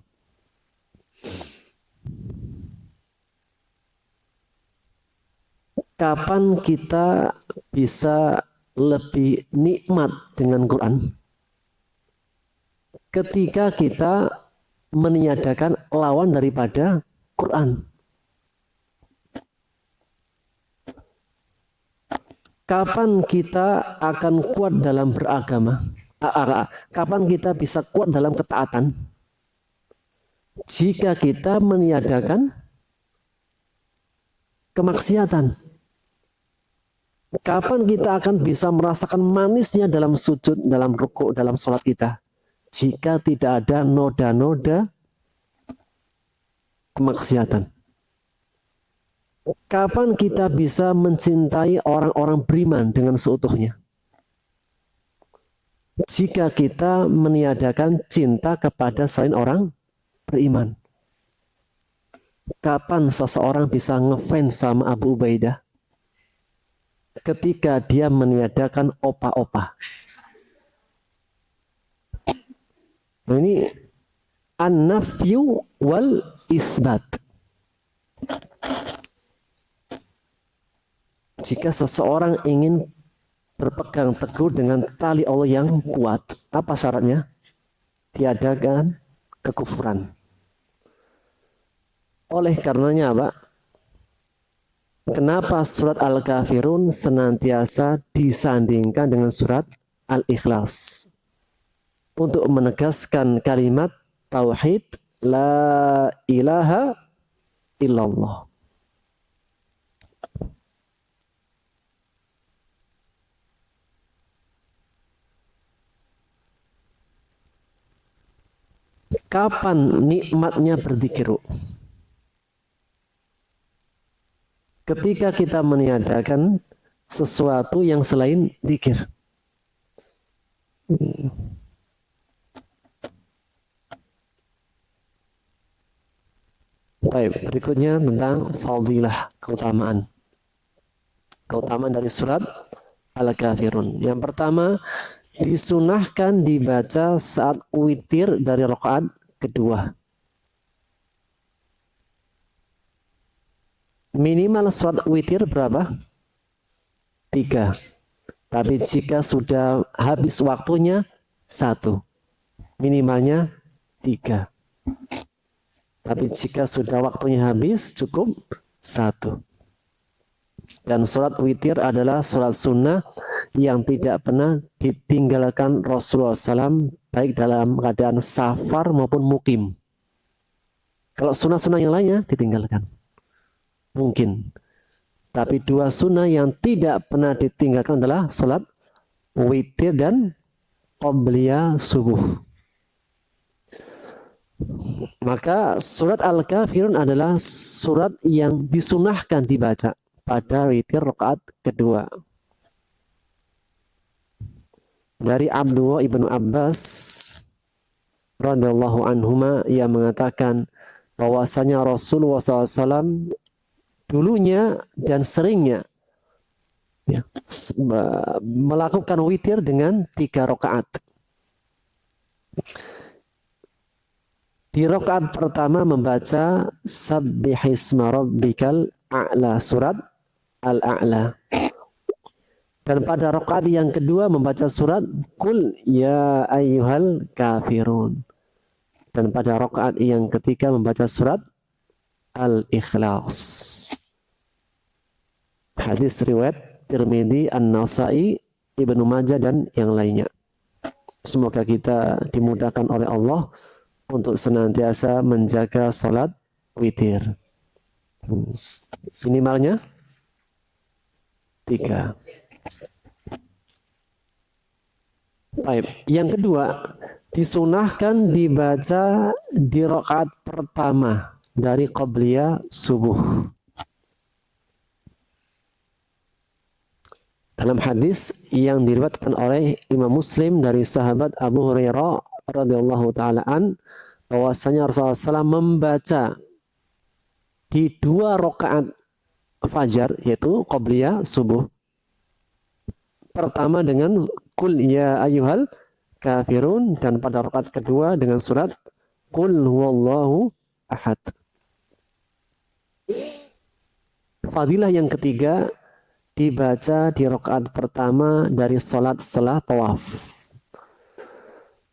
Kapan kita bisa lebih nikmat dengan Quran? Ketika kita meniadakan lawan daripada Quran. Kapan kita akan kuat dalam beragama? Kapan kita bisa kuat dalam ketaatan? Jika kita meniadakan kemaksiatan. Kapan kita akan bisa merasakan manisnya dalam sujud, dalam rukuk, dalam sholat kita? Jika tidak ada noda-noda kemaksiatan. Kapan kita bisa mencintai orang-orang beriman dengan seutuhnya? Jika kita meniadakan cinta kepada selain orang beriman. Kapan seseorang bisa ngefans sama Abu Ubaidah? Ketika dia meniadakan opa-opa. Nah, ini an-nafyu wal isbat. Jika seseorang ingin berpegang teguh dengan tali Allah yang kuat, apa syaratnya? Tiadakan kekufuran. Oleh karenanya, Pak, kenapa surat Al-Kafirun senantiasa disandingkan dengan surat Al-Ikhlas? Untuk menegaskan kalimat tauhid la ilaha illallah. Kapan nikmatnya berzikir? ketika kita meniadakan sesuatu yang selain zikir. Baik, berikutnya tentang fadilah, keutamaan. Keutamaan dari surat Al-Kafirun. Yang pertama, disunahkan dibaca saat witir dari rakaat kedua. Minimal surat witir berapa? 3. Tapi jika sudah habis waktunya, 1. Minimalnya 3. Tapi jika sudah waktunya habis, cukup 1. Dan surat witir adalah surat sunnah yang tidak pernah ditinggalkan Rasulullah SAW, baik dalam keadaan safar maupun mukim. Kalau sunnah-sunnah yang lainnya ditinggalkan, mungkin. Tapi 2 sunnah yang tidak pernah ditinggalkan adalah surat witir dan qobliyah subuh. Maka surat Al-Kafirun adalah surat yang disunahkan dibaca pada witir rakaat kedua. Dari Abdullah ibnu Abbas radhiyallahu anhuma, ia mengatakan bahwasanya Rasulullah SAW dulunya dan seringnya melakukan witir dengan 3 rakaat. Di rakaat pertama membaca Sabbihisma Rabbikal A'la, surat Al-A'la. Dan pada rakaat yang kedua membaca surat Qul Ya Ayyuhal Kafirun. Dan pada rakaat yang ketiga membaca surat Al-Ikhlas. Hadis riwayat Tirmidzi, An-Nasa'i, Ibnu Majah dan yang lainnya. Semoga kita dimudahkan oleh Allah untuk senantiasa menjaga sholat witir. Minimalnya 3. Baik. Yang kedua, disunahkan dibaca di rakaat pertama dari qobliyah subuh. Dalam hadis yang diriwayatkan oleh Imam Muslim dari sahabat Abu Hurairah radhiyallahu taala an, bahwasanya Rasulullah SAW membaca di 2 rakaat fajar, yaitu qobliyah subuh. Pertama dengan Qul Ya Ayyuhal Kafirun, dan pada rakaat kedua dengan surat Qul Huwallahu Ahad. Fadilah yang ketiga, dibaca di rakaat pertama dari salat setelah tawaf.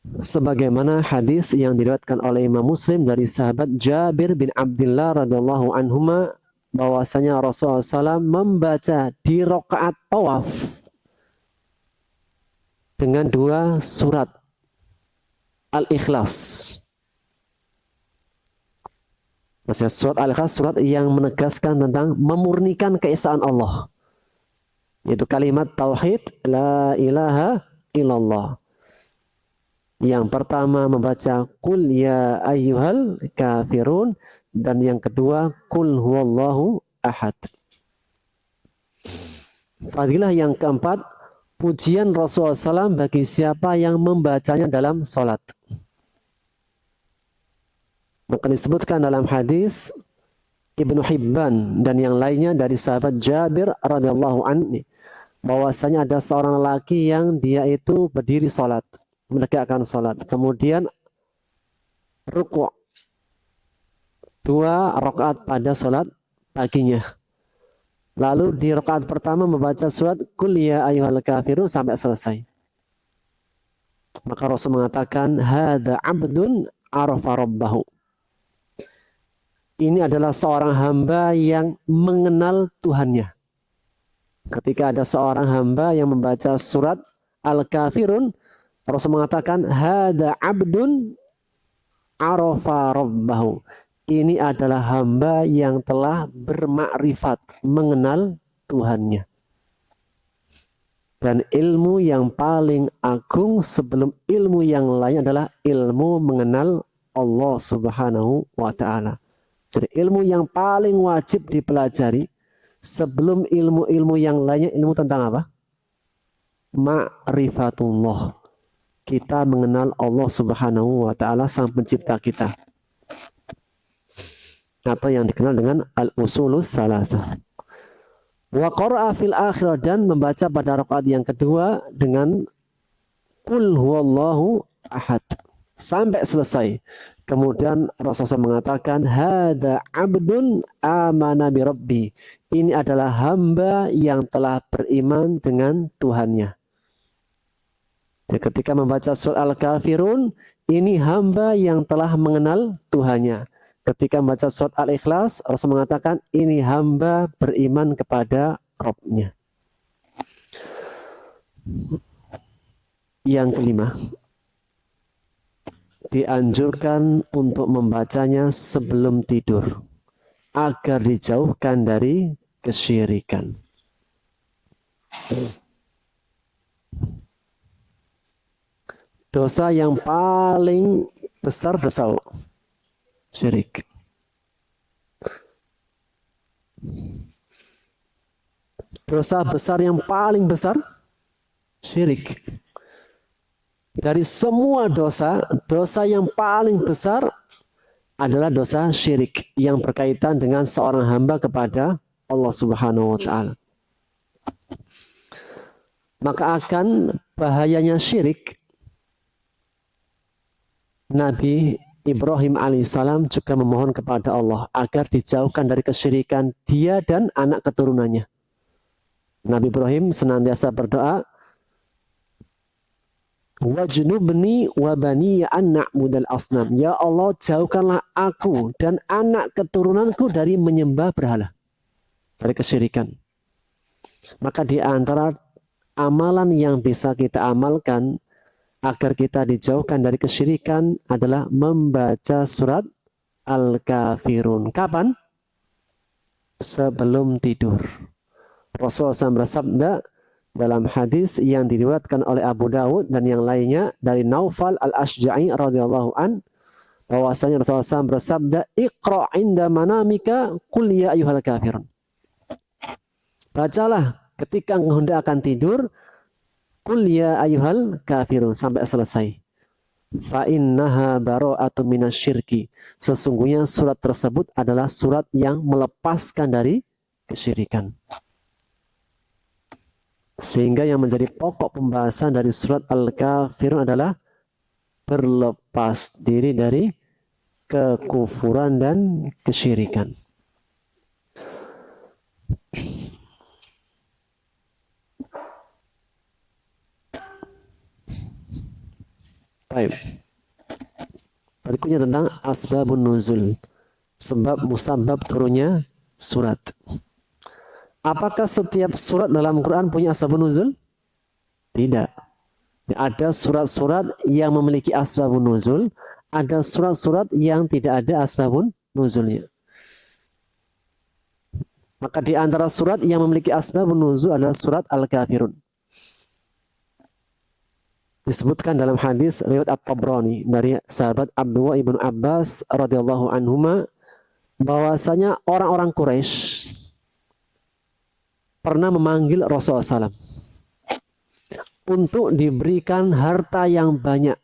Sebagaimana hadis yang diriwayatkan oleh Imam Muslim dari sahabat Jabir bin Abdullah radhiyallahu anhuma, bahwasanya Rasulullah SAW membaca di rakaat tawaf dengan 2 surat Al-Ikhlas. Maksudnya surat Al-Ikhlas, surat yang menegaskan tentang memurnikan keesaan Allah, yaitu kalimat tauhid la ilaha illallah. Yang pertama membaca Qul Ya Ayyuhal Kafirun, dan yang kedua Qul Huwallahu Ahad. Fadilah yang keempat, pujian Rasulullah SAW bagi siapa yang membacanya dalam sholat. Maka disebutkan dalam hadis Ibnu Hibban dan yang lainnya dari sahabat Jabir radhiyallahu anhu, bahwasanya ada seorang lelaki yang dia itu berdiri sholat, menegakkan sholat, kemudian rukuk 2 rakaat pada sholat paginya. Lalu di rakaat pertama membaca surat Qul Ya Ayyuhal Kafirun sampai selesai. Maka Rasul mengatakan, hadza 'abdun arafa rabbahu. Ini adalah seorang hamba yang mengenal Tuhannya. Ketika ada seorang hamba yang membaca surat Al-Kafirun, Rasul mengatakan, hadza 'abdun arafa rabbahu. Ini adalah hamba yang telah bermakrifat, mengenal Tuhannya. Dan ilmu yang paling agung sebelum ilmu yang lain adalah ilmu mengenal Allah Subhanahu wa Ta'ala. Jadi ilmu yang paling wajib dipelajari sebelum ilmu-ilmu yang lainnya, ilmu tentang apa? Ma'rifatullah. Kita mengenal Allah Subhanahu wa taala, sang pencipta kita. Atau yang dikenal dengan al-usulus salasah. Wa qara'a fil akhirah, dan membaca pada rakaat yang kedua dengan qul huwallahu ahad sampai selesai. Kemudian Rasulullah mengatakan hada abdun amana bi rabbi. Ini adalah hamba yang telah beriman dengan Tuhannya. Jadi ketika membaca surat Al-Kafirun, ini hamba yang telah mengenal Tuhannya. Ketika membaca surat Al-Ikhlas, Rasul mengatakan ini hamba beriman kepada Rabb-Nya. Yang kelima, dianjurkan untuk membacanya sebelum tidur agar dijauhkan dari kesyirikan. Dosa yang paling besar dosa syirik. Dosa besar yang paling besar syirik. Dari semua dosa, dosa yang paling besar adalah dosa syirik yang berkaitan dengan seorang hamba kepada Allah Subhanahu wa taala. Maka akan bahayanya syirik, Nabi Ibrahim alaihissalam juga memohon kepada Allah agar dijauhkan dari kesyirikan dia dan anak keturunannya. Nabi Ibrahim senantiasa berdoa, wajnubni wa bani an na'budal asnam. Ya Allah, jauhkanlah aku dan anak keturunanku dari menyembah berhala, dari kesyirikan. Maka di antara amalan yang bisa kita amalkan agar kita dijauhkan dari kesyirikan adalah membaca surat Al-Kafirun. Kapan? Sebelum tidur. Rasulullah SAW bersabda dalam hadis yang diriwayatkan oleh Abu Dawud dan yang lainnya dari Naufal al-Ashja'i radhiyallahu an, bahwasanya Rasulullah SAW bersabda, "Iqra' inda manamika qul ya ayyuhal kafirun." Bacalah ketika engkau hendak akan tidur, qul ya ayyuhal kafirun sampai selesai. Fa innaha bara'atun minasyirki. Sesungguhnya surat tersebut adalah surat yang melepaskan dari kesyirikan. Sehingga yang menjadi pokok pembahasan dari surat Al-Kafirun adalah berlepas diri dari kekufuran dan kesyirikan. Baik. Berikutnya tentang asbabun nuzul, sebab musabab turunnya surat. Apakah setiap surat dalam Quran punya asbabun nuzul? Tidak. Ada surat-surat yang memiliki asbabun nuzul, ada surat-surat yang tidak ada asbabun nuzulnya. Maka di antara surat yang memiliki asbabun nuzul adalah surat Al-Kafirun. Disebutkan dalam hadis riwayat At-Tabrani dari sahabat Abdullah ibn Abbas radhiyallahu anhuma, bahwasanya orang-orang Quraisy pernah memanggil Rasulullah SAW untuk diberikan harta yang banyak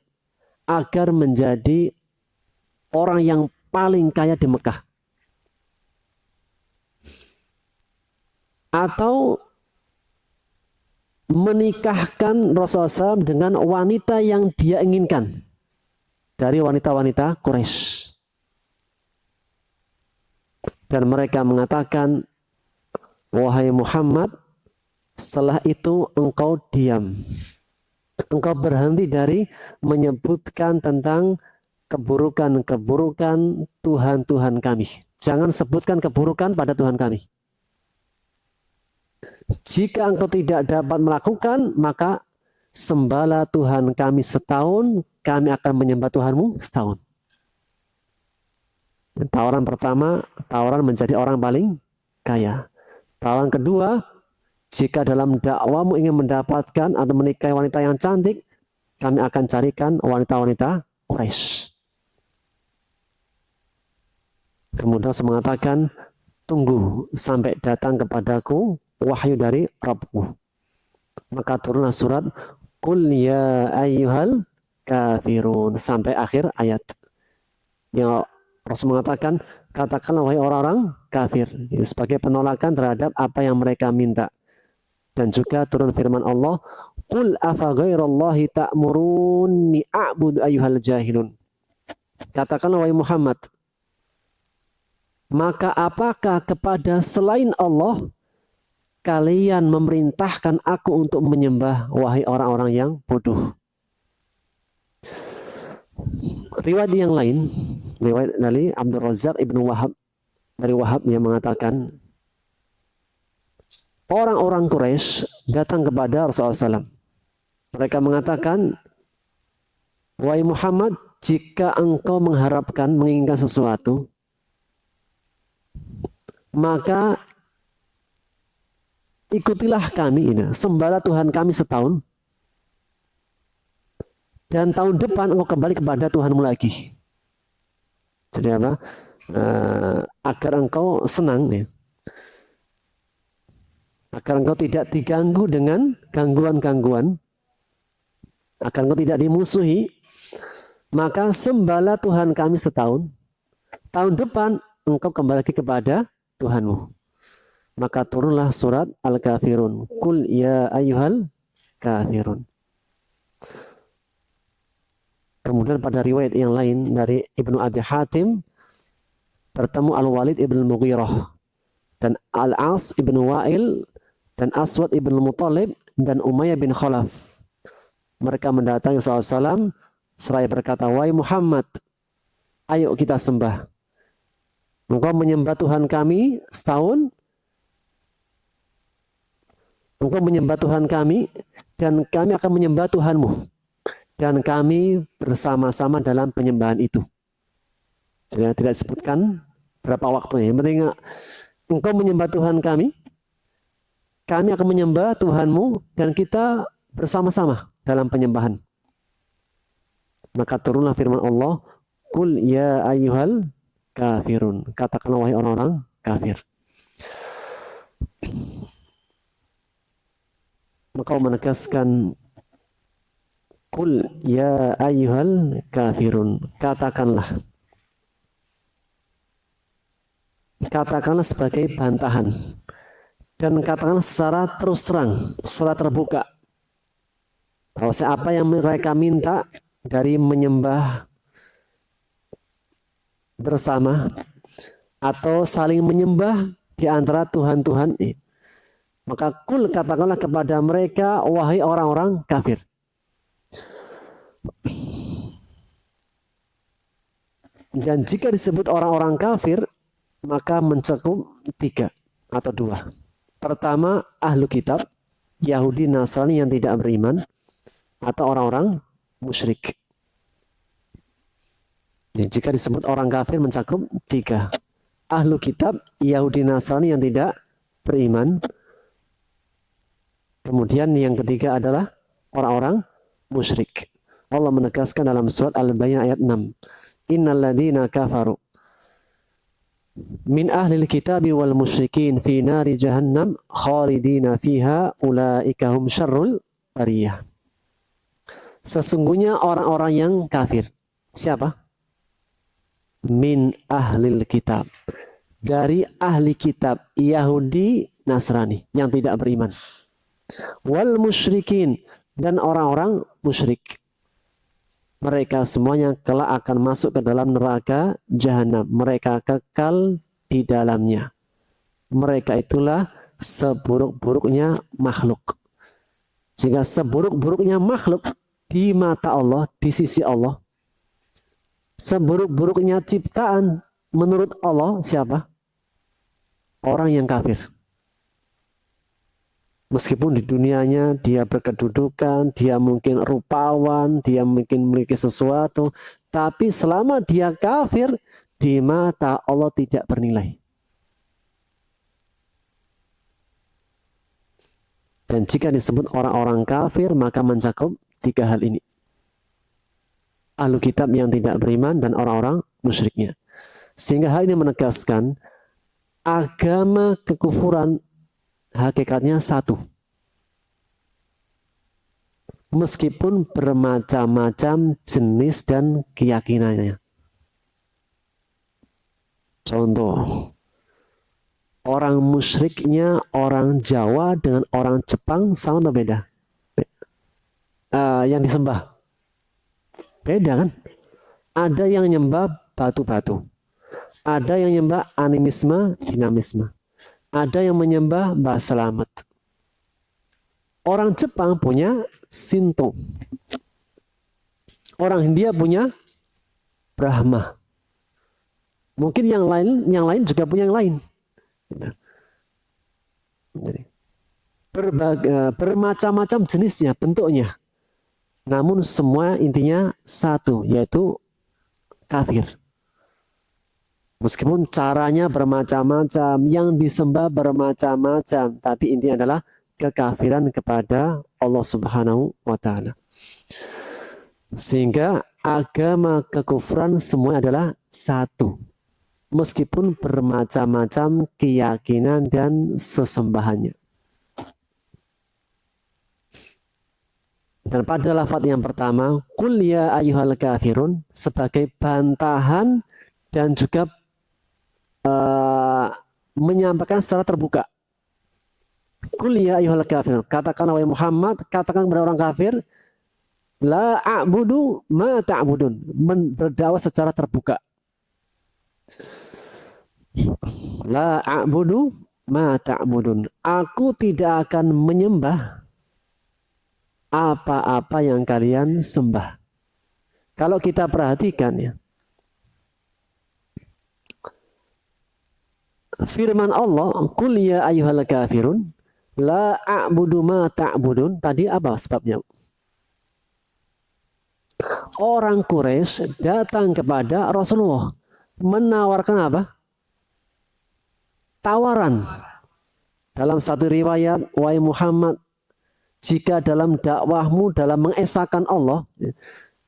agar menjadi orang yang paling kaya di Mekah, atau menikahkan Rasulullah SAW dengan wanita yang dia inginkan dari wanita-wanita Quraisy. Dan mereka mengatakan, wahai Muhammad, setelah itu engkau diam. Engkau berhenti dari menyebutkan tentang keburukan-keburukan Tuhan-Tuhan kami. Jangan sebutkan keburukan pada Tuhan kami. Jika engkau tidak dapat melakukan, maka sembahlah Tuhan kami setahun, kami akan menyembah Tuhanmu setahun. Tawaran pertama, tawaran menjadi orang paling kaya. Tawaran kedua, jika dalam dakwamu ingin mendapatkan atau menikahi wanita yang cantik, kami akan carikan wanita-wanita Quraisy. Kemudian saya mengatakan, tunggu sampai datang kepadaku wahyu dari Rabbku. Maka turunlah surat Qul ya ayyuhal kafirun sampai akhir ayat. Yang Rasul mengatakan, katakanlah wahai orang-orang kafir, sebagai penolakan terhadap apa yang mereka minta. Dan juga turun firman Allah, Qul afa ghairallahi ta'muruni a'budu ayyuhal jahilun. Katakanlah wahai Muhammad, maka apakah kepada selain Allah kalian memerintahkan aku untuk menyembah, wahai orang-orang yang bodoh. Riwayat yang lain, riwayat dari Abdul Razak Ibnu Wahab, dari Wahab yang mengatakan, orang-orang Quraisy datang kepada Rasulullah SAW. Mereka mengatakan, wahai Muhammad, jika engkau mengharapkan, menginginkan sesuatu, maka ikutilah kami ini, sembahlah Tuhan kami setahun, dan tahun depan engkau kembali kepada Tuhanmu lagi. Jadi apa? Agar engkau senang, ya. Agar engkau tidak diganggu dengan gangguan-gangguan, agar engkau tidak dimusuhi, maka sembahlah Tuhan kami setahun, tahun depan engkau kembali lagi kepada Tuhanmu. Maka turunlah surat Al-Kafirun. Qul ya ayyuhal kafirun. Kemudian pada riwayat yang lain dari Ibnu Abi Hatim, bertemu Al-Walid ibn Mughirah dan Al-As ibn Wa'il dan Aswad ibn Muttalib dan Umayyah bin Khalaf. Mereka mendatangi Rasulullah SAW seraya berkata, wahai Muhammad, ayo kita sembah. Engkau menyembah Tuhan kami setahun, engkau menyembah Tuhan kami, dan kami akan menyembah Tuhanmu. Dan kami bersama-sama dalam penyembahan itu. Jadi tidak disebutkan berapa waktunya. Yang penting engkau menyembah Tuhan kami akan menyembah Tuhanmu, dan kita bersama-sama dalam penyembahan. Maka turunlah firman Allah, Qul ya ayyuhal kafirun. Katakanlah wahai orang-orang kafir. Maka menegaskan Qul ya ayyuhal kafirun. Katakanlah sebagai bantahan, dan katakanlah secara terus terang, secara terbuka, bahwa apa yang mereka minta dari menyembah bersama atau saling menyembah di antara Tuhan-Tuhan ini, maka kul katakanlah kepada mereka, wahai orang-orang kafir. Dan jika disebut orang-orang kafir, maka mencakup 3 atau 2. Pertama, ahlu kitab, Yahudi, Nasrani yang tidak beriman, atau orang-orang musyrik. Dan jika disebut orang kafir mencakup 3. Ahlu kitab, Yahudi, Nasrani yang tidak beriman. Kemudian yang ketiga adalah orang-orang musyrik. Allah menegaskan dalam surat Al-Bayyinah ayat 6. Innal ladzina kafaru min ahlil kitabi wal musyrikin fi nari jahannam khalidina fiha ulaika hum syarrul bariyah. Sesungguhnya orang-orang yang kafir. Siapa? Min ahlil kitab. Dari ahli kitab, Yahudi, Nasrani yang tidak beriman. Wal musyrikin, dan orang-orang musyrik. Mereka semuanya kelak akan masuk ke dalam neraka jahanam. Mereka kekal di dalamnya. Mereka itulah seburuk-buruknya makhluk. Jika seburuk-buruknya makhluk di mata Allah, di sisi Allah, seburuk-buruknya ciptaan menurut Allah siapa? Orang yang kafir. Meskipun di dunianya dia berkedudukan, dia mungkin rupawan, dia mungkin memiliki sesuatu, tapi selama dia kafir, di mata Allah tidak bernilai. Dan jika disebut orang-orang kafir, maka mencakup 3 hal ini. Ahlu kitab yang tidak beriman dan orang-orang musyriknya. Sehingga hal ini menegaskan agama kekufuran hakikatnya satu. Meskipun bermacam-macam jenis dan keyakinannya. Contoh, orang musyriknya orang Jawa dengan orang Jepang sama atau beda? Yang disembah beda kan? Ada yang nyembah batu-batu, ada yang nyembah animisme, dinamisme, ada yang menyembah Mbah Selamet. Orang Jepang punya Shinto, orang India punya Brahma. Mungkin yang lain juga punya yang lain. Jadi, bermacam-macam jenisnya, bentuknya. Namun semua intinya satu, yaitu kafir. Meskipun caranya bermacam-macam, yang disembah bermacam-macam, tapi intinya adalah kekafiran kepada Allah Subhanahu wa Ta'ala. Sehingga agama kekufuran semua adalah satu, meskipun bermacam-macam keyakinan dan sesembahannya. Dan pada lafaz yang pertama, qul ya ayyuhal kafirun, sebagai bantahan dan juga menyampaikan secara terbuka. Qul ya ayyuhal kafirun, katakanlah wahai Muhammad, katakan kepada orang kafir, la a'budu ma ta'budun, berdakwah secara terbuka. La a'budu ma ta'budun, aku tidak akan menyembah apa-apa yang kalian sembah. Kalau kita perhatikan ya, firman Allah, qul ya ayyuhal kafirun, la a'budu ma ta'budun, tadi apa sebabnya? Orang Quraisy datang kepada Rasulullah menawarkan apa? Tawaran. Dalam satu riwayat, wahai Muhammad, jika dalam dakwahmu dalam mengesahkan Allah,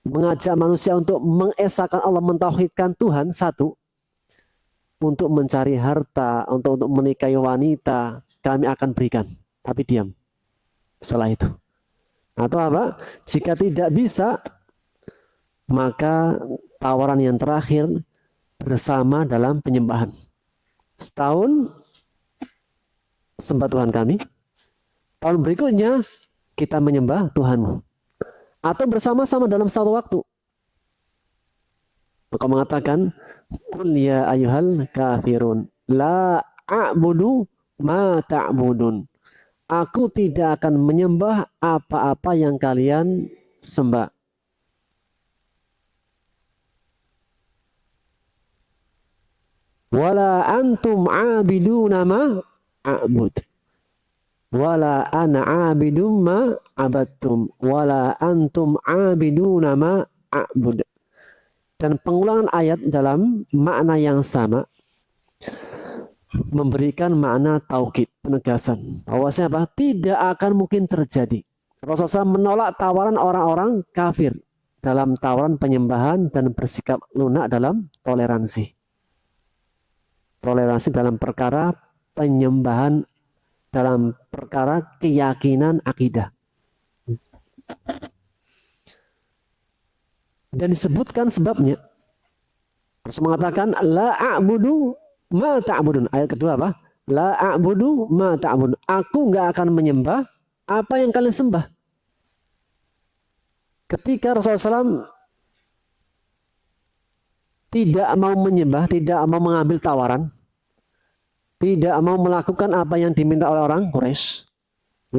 mengajak manusia untuk mengesahkan Allah, mentauhidkan Tuhan satu, untuk mencari harta, untuk menikahi wanita, kami akan berikan, tapi diam setelah itu. Atau apa? Jika tidak bisa, maka tawaran yang terakhir bersama dalam penyembahan. Setahun sembah Tuhan kami, tahun berikutnya kita menyembah Tuhanmu. Atau bersama-sama dalam satu waktu. Maka mengatakan, qul ya ayyuhal kafirun, la a'budu ma ta'budun. Aku tidak akan menyembah apa-apa yang kalian sembah. Wala antum abiduna ma a'bud. Wala ana abidum ma abattum. Wala antum abiduna ma a'bud. Dan pengulangan ayat dalam makna yang sama memberikan makna taukid, penegasan. Bahwasanya apa? Tidak akan mungkin terjadi. Rasulullah menolak tawaran orang-orang kafir dalam tawaran penyembahan dan bersikap lunak dalam toleransi. Toleransi dalam perkara penyembahan, dalam perkara keyakinan akidah. Dan disebutkan sebabnya. Rasul mengatakan la a'budu ma ta'budun. Ayat kedua apa? La a'budu ma ta'budun. Aku enggak akan menyembah apa yang kalian sembah. Ketika Rasulullah SAW tidak mau menyembah, tidak mau mengambil tawaran, tidak mau melakukan apa yang diminta oleh orang Quraisy.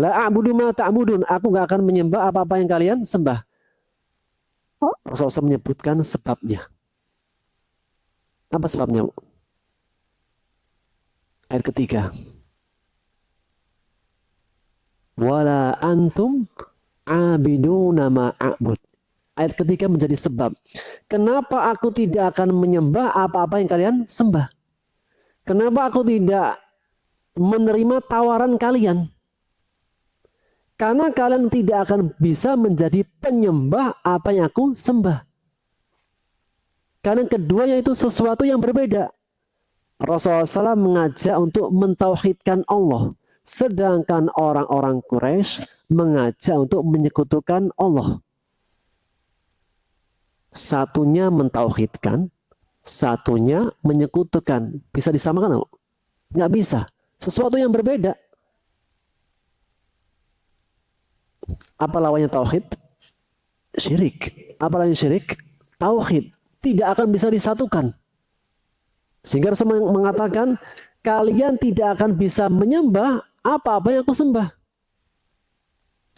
La a'budu ma ta'budun. Aku enggak akan menyembah apa-apa yang kalian sembah. Rasulullah SAW menyebutkan sebabnya. Apa sebabnya? Ayat ketiga. Wala antum abiduna ma a'bud. Ayat ketiga menjadi sebab. Kenapa aku tidak akan menyembah apa-apa yang kalian sembah? Kenapa aku tidak menerima tawaran kalian? Karena kalian tidak akan bisa menjadi penyembah apa yang aku sembah. Karena keduanya itu sesuatu yang berbeda. Rasulullah SAW mengajak untuk mentauhidkan Allah, sedangkan orang-orang Quraisy mengajak untuk menyekutukan Allah. Satunya mentauhidkan, satunya menyekutukan. Bisa disamakan enggak? Nggak bisa. Sesuatu yang berbeda. Apa lawannya tauhid? Syirik. Apa lawannya syirik? Tauhid. Tidak akan bisa disatukan. Sehingga Rasul mengatakan, kalian tidak akan bisa menyembah apa-apa yang aku sembah.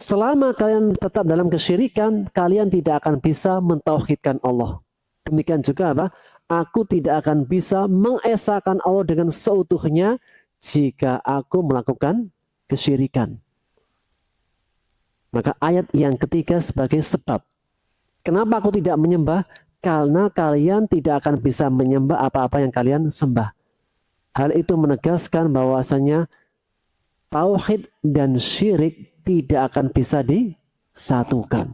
Selama kalian tetap dalam kesyirikan, kalian tidak akan bisa mentauhidkan Allah. Demikian juga apa? Aku tidak akan bisa mengesahkan Allah dengan seutuhnya jika aku melakukan kesyirikan. Maka ayat yang ketiga sebagai sebab. Kenapa aku tidak menyembah? Karena kalian tidak akan bisa menyembah apa-apa yang kalian sembah. Hal itu menegaskan bahwasanya tauhid dan syirik tidak akan bisa disatukan.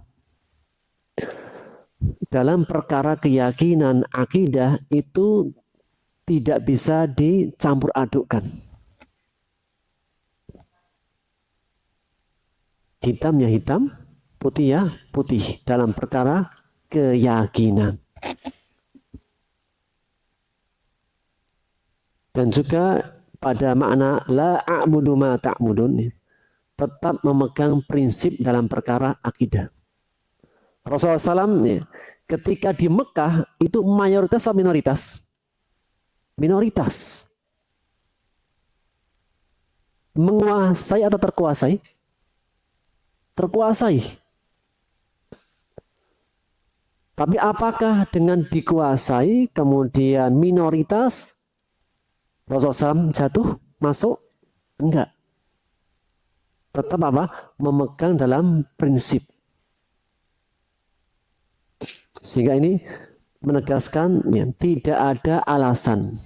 Dalam perkara keyakinan akidah itu tidak bisa dicampur adukkan. Hitam ya hitam, putih ya putih dalam perkara keyakinan. Dan juga pada makna la a'budu ma ta'budun, tetap memegang prinsip dalam perkara akidah. Rasulullah SAW ketika di Mekah itu mayoritas atau minoritas? Minoritas. Menguasai atau terkuasai? Terkuasai. Tapi apakah dengan dikuasai kemudian minoritas Rasulullah SAW jatuh masuk? Enggak. Tetap apa? Memegang dalam prinsip. Sehingga ini menegaskan ya, tidak ada alasan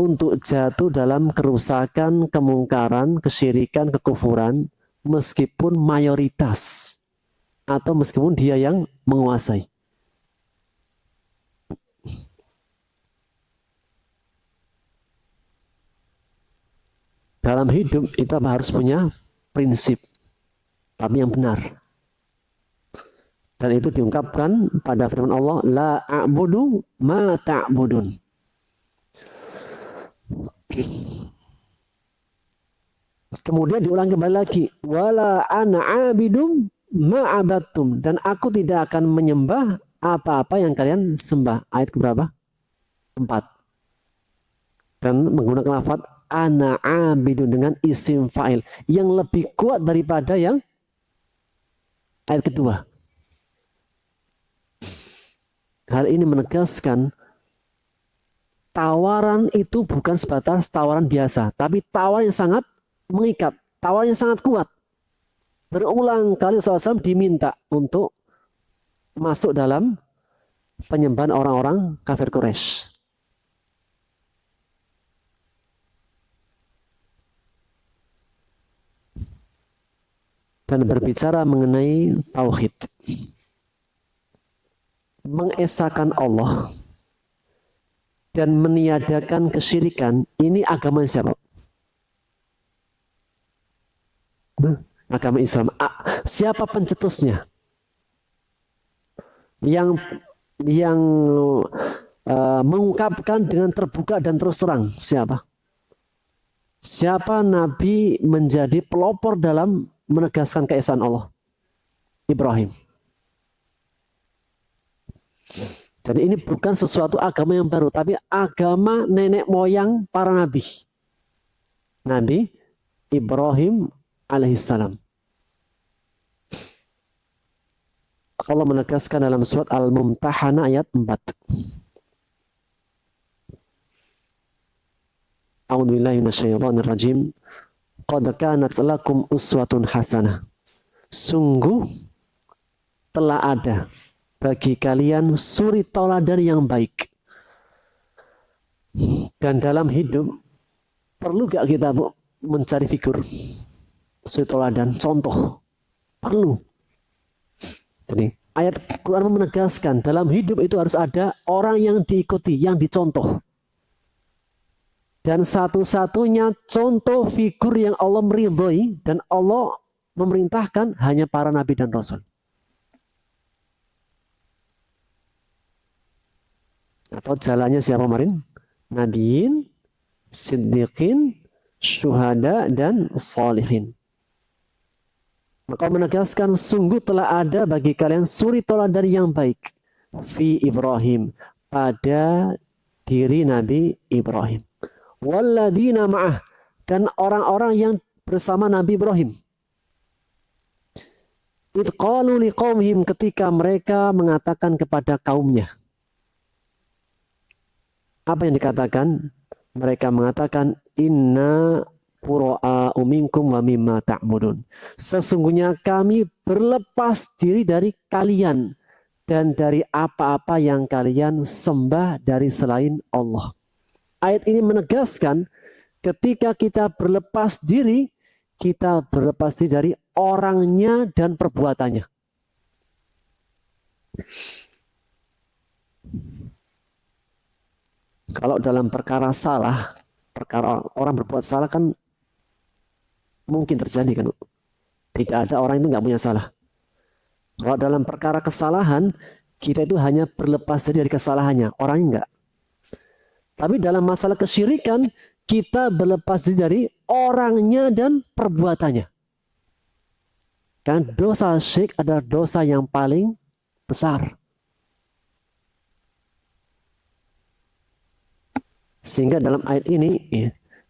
untuk jatuh dalam kerusakan, kemungkaran, kesyirikan, kekufuran meskipun mayoritas atau meskipun dia yang menguasai. Dalam hidup itu harus punya prinsip, tapi yang benar. Dan itu diungkapkan pada firman Allah, la a'budu ma ta'budun. Kemudian diulang kembali lagi, wala ana abidum ma abattum, dan aku tidak akan menyembah apa-apa yang kalian sembah. Ayat keberapa? 4. Dan menggunakan lafaz ana abidun dengan isim fa'il yang lebih kuat daripada yang ayat kedua. Hal ini menegaskan tawaran itu bukan sebatas tawaran biasa, tapi tawaran yang sangat mengikat, tawaran yang sangat kuat. Berulang kali SAW diminta untuk masuk dalam penyembahan orang-orang kafir Quraisy. Dan berbicara mengenai tauhid, mengesahkan Allah dan meniadakan kesyirikan, ini agama siapa? Agama Islam. Siapa pencetusnya? Yang mengungkapkan dengan terbuka dan terus terang siapa? Siapa Nabi menjadi pelopor dalam menegaskan keesaan Allah? Ibrahim. Jadi ini bukan sesuatu agama yang baru, tapi agama nenek moyang para nabi. Nabi Ibrahim alaihissalam. Allah menegaskan dalam surat Al-Mumtahanah ayat 4. A'udzubillahi minasyaitonirrajim. Qad kanat lakum uswatun hasanah. Sungguh telah ada bagi kalian suri tauladan yang baik. Dan dalam hidup perlu gak kita mencari figur suri tauladan, contoh? Perlu. Jadi ayat Quran menegaskan dalam hidup itu harus ada orang yang diikuti, yang dicontoh. dan satu-satunya contoh figur yang Allah meridhoi dan Allah memerintahkan hanya para nabi dan rasul. Atau jalannya siapa kemarin? Nabiin, siddiqin, syuhada, dan salihin. Maka menegaskan sungguh telah ada bagi kalian suri teladan yang baik fi Ibrahim, pada diri Nabi Ibrahim. Walladzina ma'ah, dan orang-orang yang bersama Nabi Ibrahim. Idh qalu liqaumihim, ketika mereka mengatakan kepada kaumnya. Apa yang dikatakan? Mereka mengatakan inna bura'a'u minkum wa mimma ta'budun. Sesungguhnya kami berlepas diri dari kalian dan dari apa-apa yang kalian sembah dari selain Allah. Ayat ini menegaskan ketika kita berlepas diri dari orangnya dan perbuatannya. Kalau dalam perkara salah, perkara orang berbuat salah kan mungkin terjadi kan. Tidak ada orang itu nggak punya salah. Kalau dalam perkara kesalahan, kita itu hanya berlepas diri dari kesalahannya, orangnya enggak. Tapi dalam masalah kesyirikan, kita berlepas diri dari orangnya dan perbuatannya. Karena dosa syirik adalah dosa yang paling besar. Sehingga dalam ayat ini,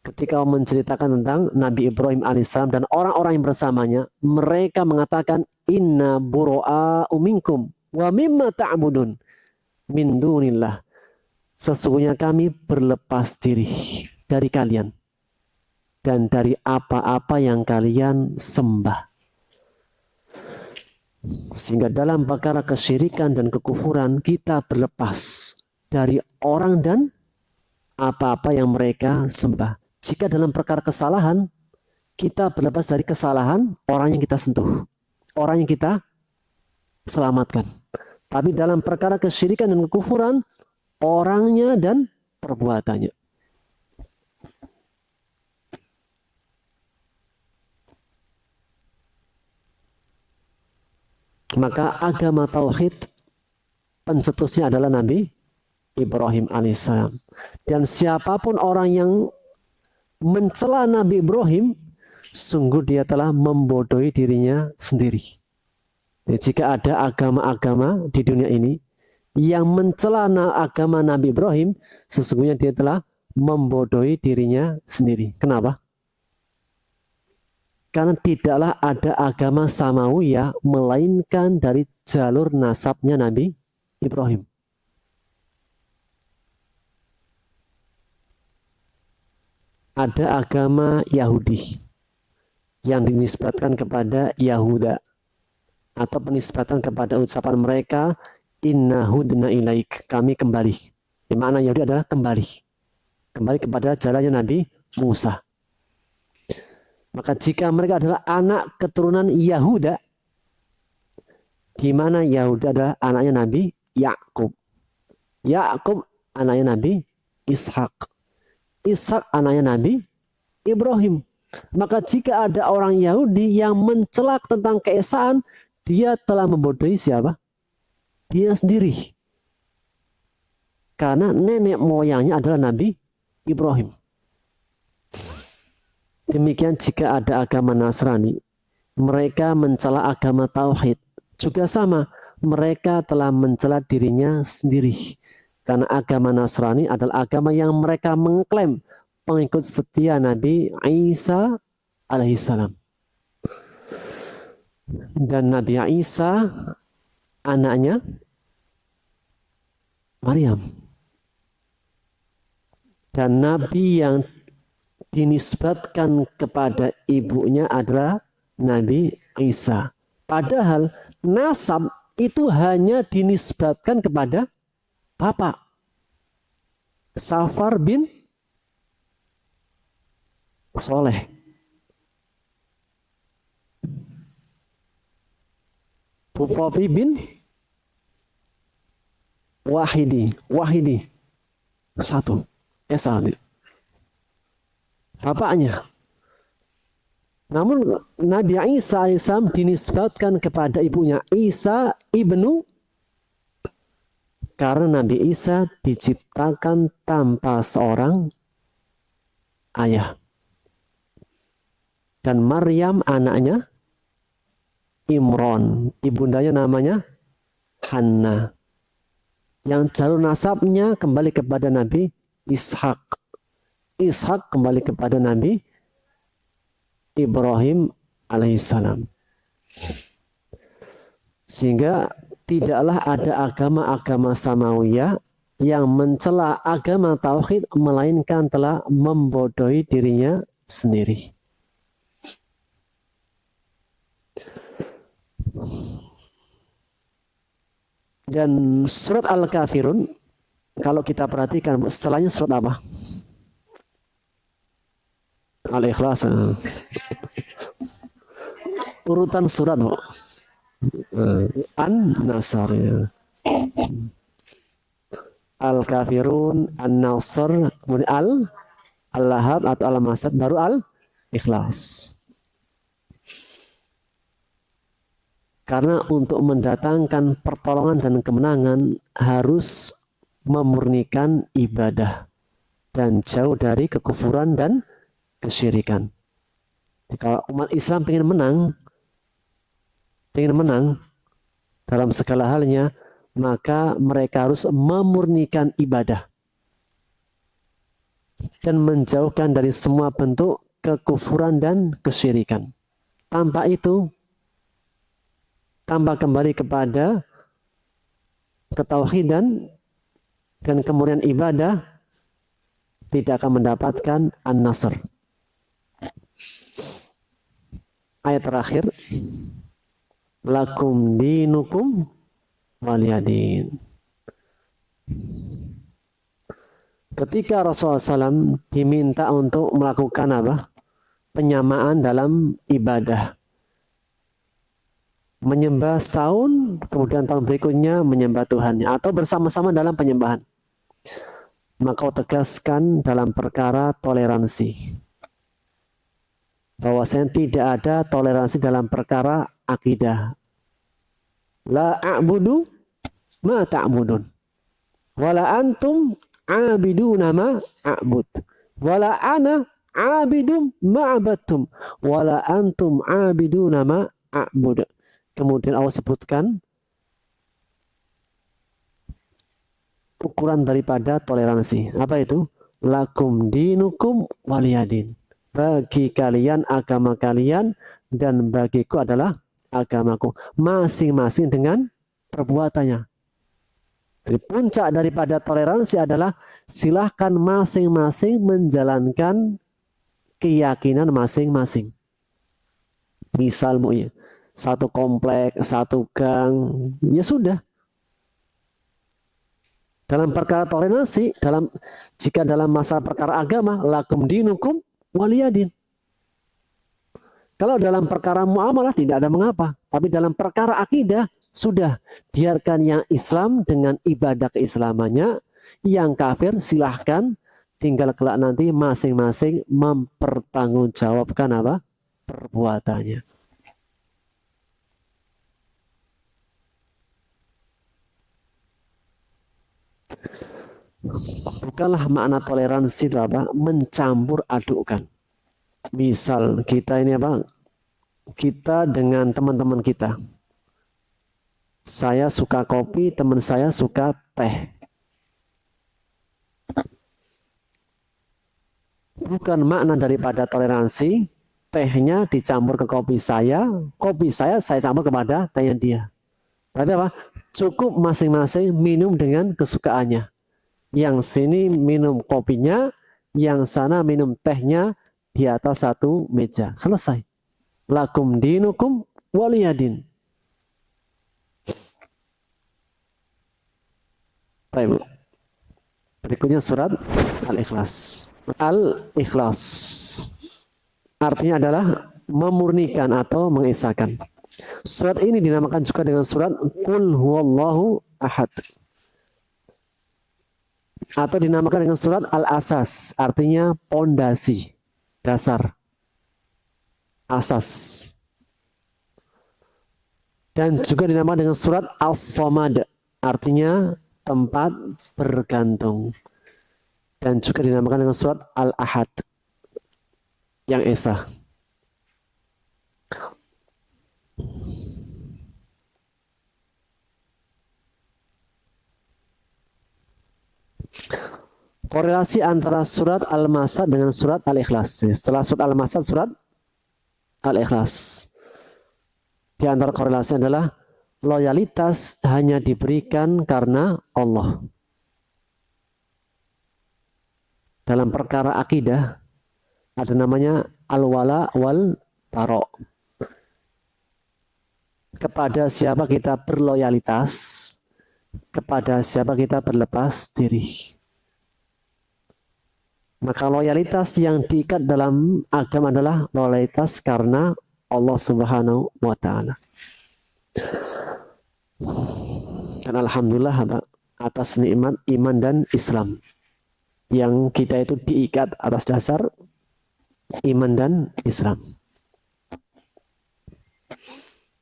ketika menceritakan tentang Nabi Ibrahim alaihissalam dan orang-orang yang bersamanya, mereka mengatakan inna bura'a'u minkum wa mimma ta'budun min dunillah. Sesungguhnya kami berlepas diri dari kalian dan dari apa-apa yang kalian sembah. Sehingga dalam perkara kesyirikan dan kekufuran, kita berlepas dari orang dan apa-apa yang mereka sembah. Jika dalam perkara kesalahan, kita berlepas dari kesalahan orang yang kita sentuh, orang yang kita selamatkan. Tapi dalam perkara kesyirikan dan kekufuran, orangnya dan perbuatannya. Maka agama tauhid pencetusnya adalah Nabi Ibrahim alaihissalam. Dan siapapun orang yang mencela Nabi Ibrahim, sungguh dia telah membodohi dirinya sendiri. Jadi, jika ada agama-agama di dunia ini yang mencela agama Nabi Ibrahim, sesungguhnya dia telah membodohi dirinya sendiri. Kenapa? Karena tidaklah ada agama samawiyah melainkan dari jalur nasabnya Nabi Ibrahim. Ada agama Yahudi yang dinisbatkan kepada Yahuda, atau penisbatan kepada ucapan mereka inna hudna ilaik, kami kembali. Di mana Yahudi adalah kembali kepada jalannya Nabi Musa. Maka jika mereka adalah anak keturunan Yahuda, di mana Yahuda adalah anaknya Nabi Yakub, Yakub anaknya Nabi Ishak, Ishak anaknya Nabi Ibrahim. Maka jika ada orang Yahudi yang mencela tentang keesaan, dia telah membodohi siapa? Dia sendiri. Karena nenek moyangnya adalah Nabi Ibrahim. Demikian jika ada agama Nasrani, mereka mencela agama Tauhid. Juga sama, mereka telah mencela dirinya sendiri. Karena agama Nasrani adalah agama yang mereka mengklaim pengikut setia Nabi Isa alaihissalam. Dan Nabi Isa anaknya Maryam. Dan Nabi yang dinisbatkan kepada ibunya adalah Nabi Isa. Padahal nasab itu hanya dinisbatkan kepada bapak. Safar bin Soleh. Bufafi bin Wahidi. Satu. Esa. bapaknya. Namun Nabi Isa alaihissalam dinisbatkan kepada ibunya Isa ibnu, karena Nabi Isa diciptakan tanpa seorang ayah. Dan Maryam anaknya Imron, ibundanya namanya Hanna. Yang jalur nasabnya kembali kepada Nabi Ishak. Ishak kembali kepada Nabi Ibrahim alaihissalam. Sehingga tidaklah ada agama-agama samawiyah yang mencela agama tauhid, melainkan telah membodohi dirinya sendiri. Dan surat Al-Kafirun, kalau kita perhatikan, setelahnya surat apa? Al-Ikhlas. Urutan surat, Bu. An-Nasr, ya. Al-Kafirun, An-Nasr, kemudian Al-Lahab atau Al-Masad, baru Al-Ikhlas. Karena untuk mendatangkan pertolongan dan kemenangan harus memurnikan ibadah dan jauh dari kekufuran dan kesyirikan. Jadi kalau umat Islam ingin menang dalam segala halnya, maka mereka harus memurnikan ibadah dan menjauhkan dari semua bentuk kekufuran dan kesyirikan. Tanpa itu, tanpa kembali kepada ketauhidan dan kemudian ibadah, tidak akan mendapatkan an-nasr. Ayat terakhir, lakum dinukum waliyadin. Ketika Rasulullah SAW diminta untuk melakukan apa? Penyamaan dalam ibadah. Menyembah setahun, kemudian tahun berikutnya menyembah Tuhannya, atau bersama-sama dalam penyembahan. Maka tegaskan dalam perkara toleransi. Bahwasanya tidak ada toleransi dalam perkara akidah. La a'budu ma ta'budun. Wala antum abiduna ma a'bud. Wala ana abidum ma abadtum. Wala antum abiduna ma a'bud. Kemudian Allah sebutkan ukuran daripada toleransi. Apa itu? Lakum dinukum waliyadin. Bagi kalian agama kalian dan bagiku adalah agamaku. Masing-masing dengan perbuatannya. Jadi puncak daripada toleransi adalah silahkan masing-masing menjalankan keyakinan masing-masing. Misal ya, satu komplek, satu gang, ya sudah. Dalam perkara toleransi, jika dalam masa perkara agama, lakum dinukum waliyadin. Kalau dalam perkara muamalah tidak ada mengapa, tapi dalam perkara akidah sudah, biarkan yang Islam dengan ibadah keislamannya, yang kafir silahkan, tinggal kelak nanti masing-masing mempertanggungjawabkan apa? Perbuatannya. Bukanlah makna toleransi itu apa? Mencampur adukkan. Misal kita ini apa? Kita dengan teman-teman kita. Saya suka kopi, teman saya suka teh. Bukan makna daripada toleransi, tehnya dicampur ke kopi saya saya campur kepada tehnya dia. Tapi apa? Cukup masing-masing minum dengan kesukaannya. Yang sini minum kopinya, yang sana minum tehnya di atas satu meja. Selesai. Lakum dinukum waliyadin. Baik. Berikutnya surat Al-Ikhlas. Al-Ikhlas artinya adalah memurnikan atau mengesahkan. Surat ini dinamakan juga dengan surat Qul huwallahu ahad. Atau dinamakan dengan surat Al-Asas, artinya pondasi. dasar, asas. Dan juga dinamakan dengan surat As-Samad, artinya tempat bergantung. Dan juga dinamakan dengan surat Al-Ahad, yang esa. Korelasi antara surat Al-Masad dengan surat Al-Ikhlas. Setelah surat Al-Masad, surat Al-Ikhlas. Di antara korelasi adalah loyalitas hanya diberikan karena Allah. Dalam perkara akidah ada namanya al-wala wal bara. Kepada siapa kita berloyalitas, kepada siapa kita berlepas diri. Maka loyalitas yang diikat dalam agama adalah loyalitas karena Allah Subhanahu wa Ta'ala. Dan alhamdulillah atas nikmat iman dan Islam, yang kita itu diikat atas dasar iman dan Islam.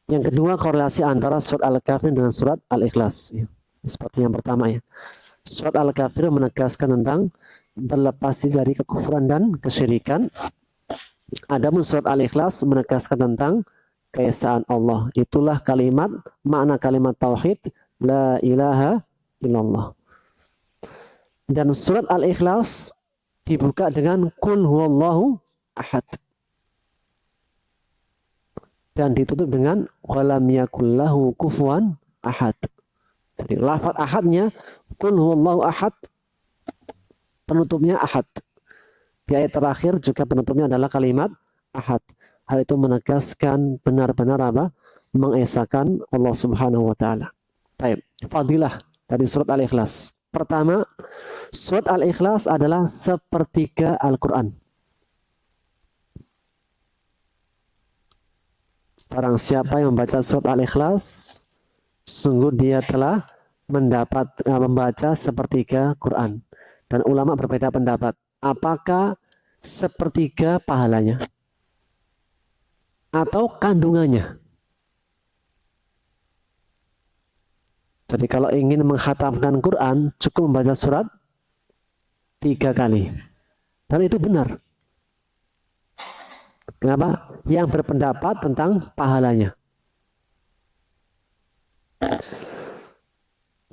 Yang kedua, korelasi antara surat Al-Kafir dengan surat Al-Ikhlas. Seperti yang pertama ya. Surat Al-Kafir menegaskan tentang berlepas diri dari kekufuran dan kesyirikan. Adapun surat Al-Ikhlas menegaskan tentang keesaan Allah. Itulah kalimat, makna kalimat tauhid, la ilaha illallah. Dan surat Al-Ikhlas dibuka dengan Qul huwallahu ahad. Dan ditutup dengan walam yakullahu kufuwan ahad. Jadi lafaz ahadnya Qul huwallahu ahad, penutupnya ahad. Di ayat terakhir juga penutupnya adalah kalimat ahad. Hal itu menegaskan benar-benar apa? Mengesakan Allah Subhanahu wa Ta'ala. Baik, fadilah dari surat Al-Ikhlas. Pertama, surat Al-Ikhlas adalah sepertiga Al-Quran. Barang siapa yang membaca surat Al-Ikhlas, sungguh dia telah membaca sepertiga Quran. Dan ulama berbeda pendapat. Apakah sepertiga pahalanya? Atau kandungannya? Jadi kalau ingin menghatamkan Quran, cukup membaca surat 3 kali. Dan itu benar. Kenapa? Yang berpendapat tentang pahalanya.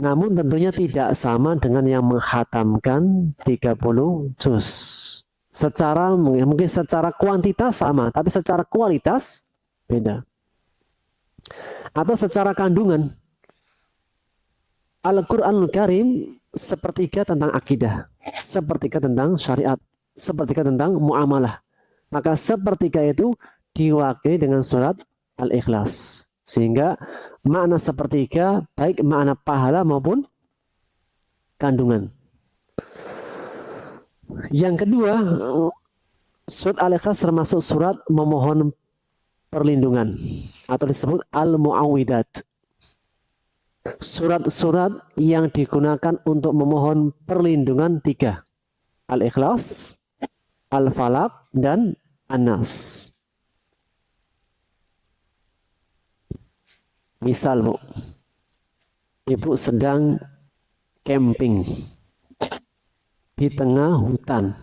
Namun tentunya tidak sama dengan yang menghatamkan 30 juz. Mungkin secara kuantitas sama, tapi secara kualitas beda. Atau secara kandungan. Al-Quranul Karim sepertiga tentang akidah, sepertiga tentang syariat, sepertiga tentang muamalah. Maka sepertiga itu diwakili dengan surat Al-Ikhlas. Sehingga makna sepertiga baik makna pahala maupun kandungan. Yang kedua, surat Al-Ikhlas termasuk surat memohon perlindungan atau disebut Al-Mu'awwidat. Surat-surat yang digunakan untuk memohon perlindungan 3. Al-Ikhlas, Al-Falaq, dan An-Nas. Misal Bu, Ibu sedang camping di tengah hutan.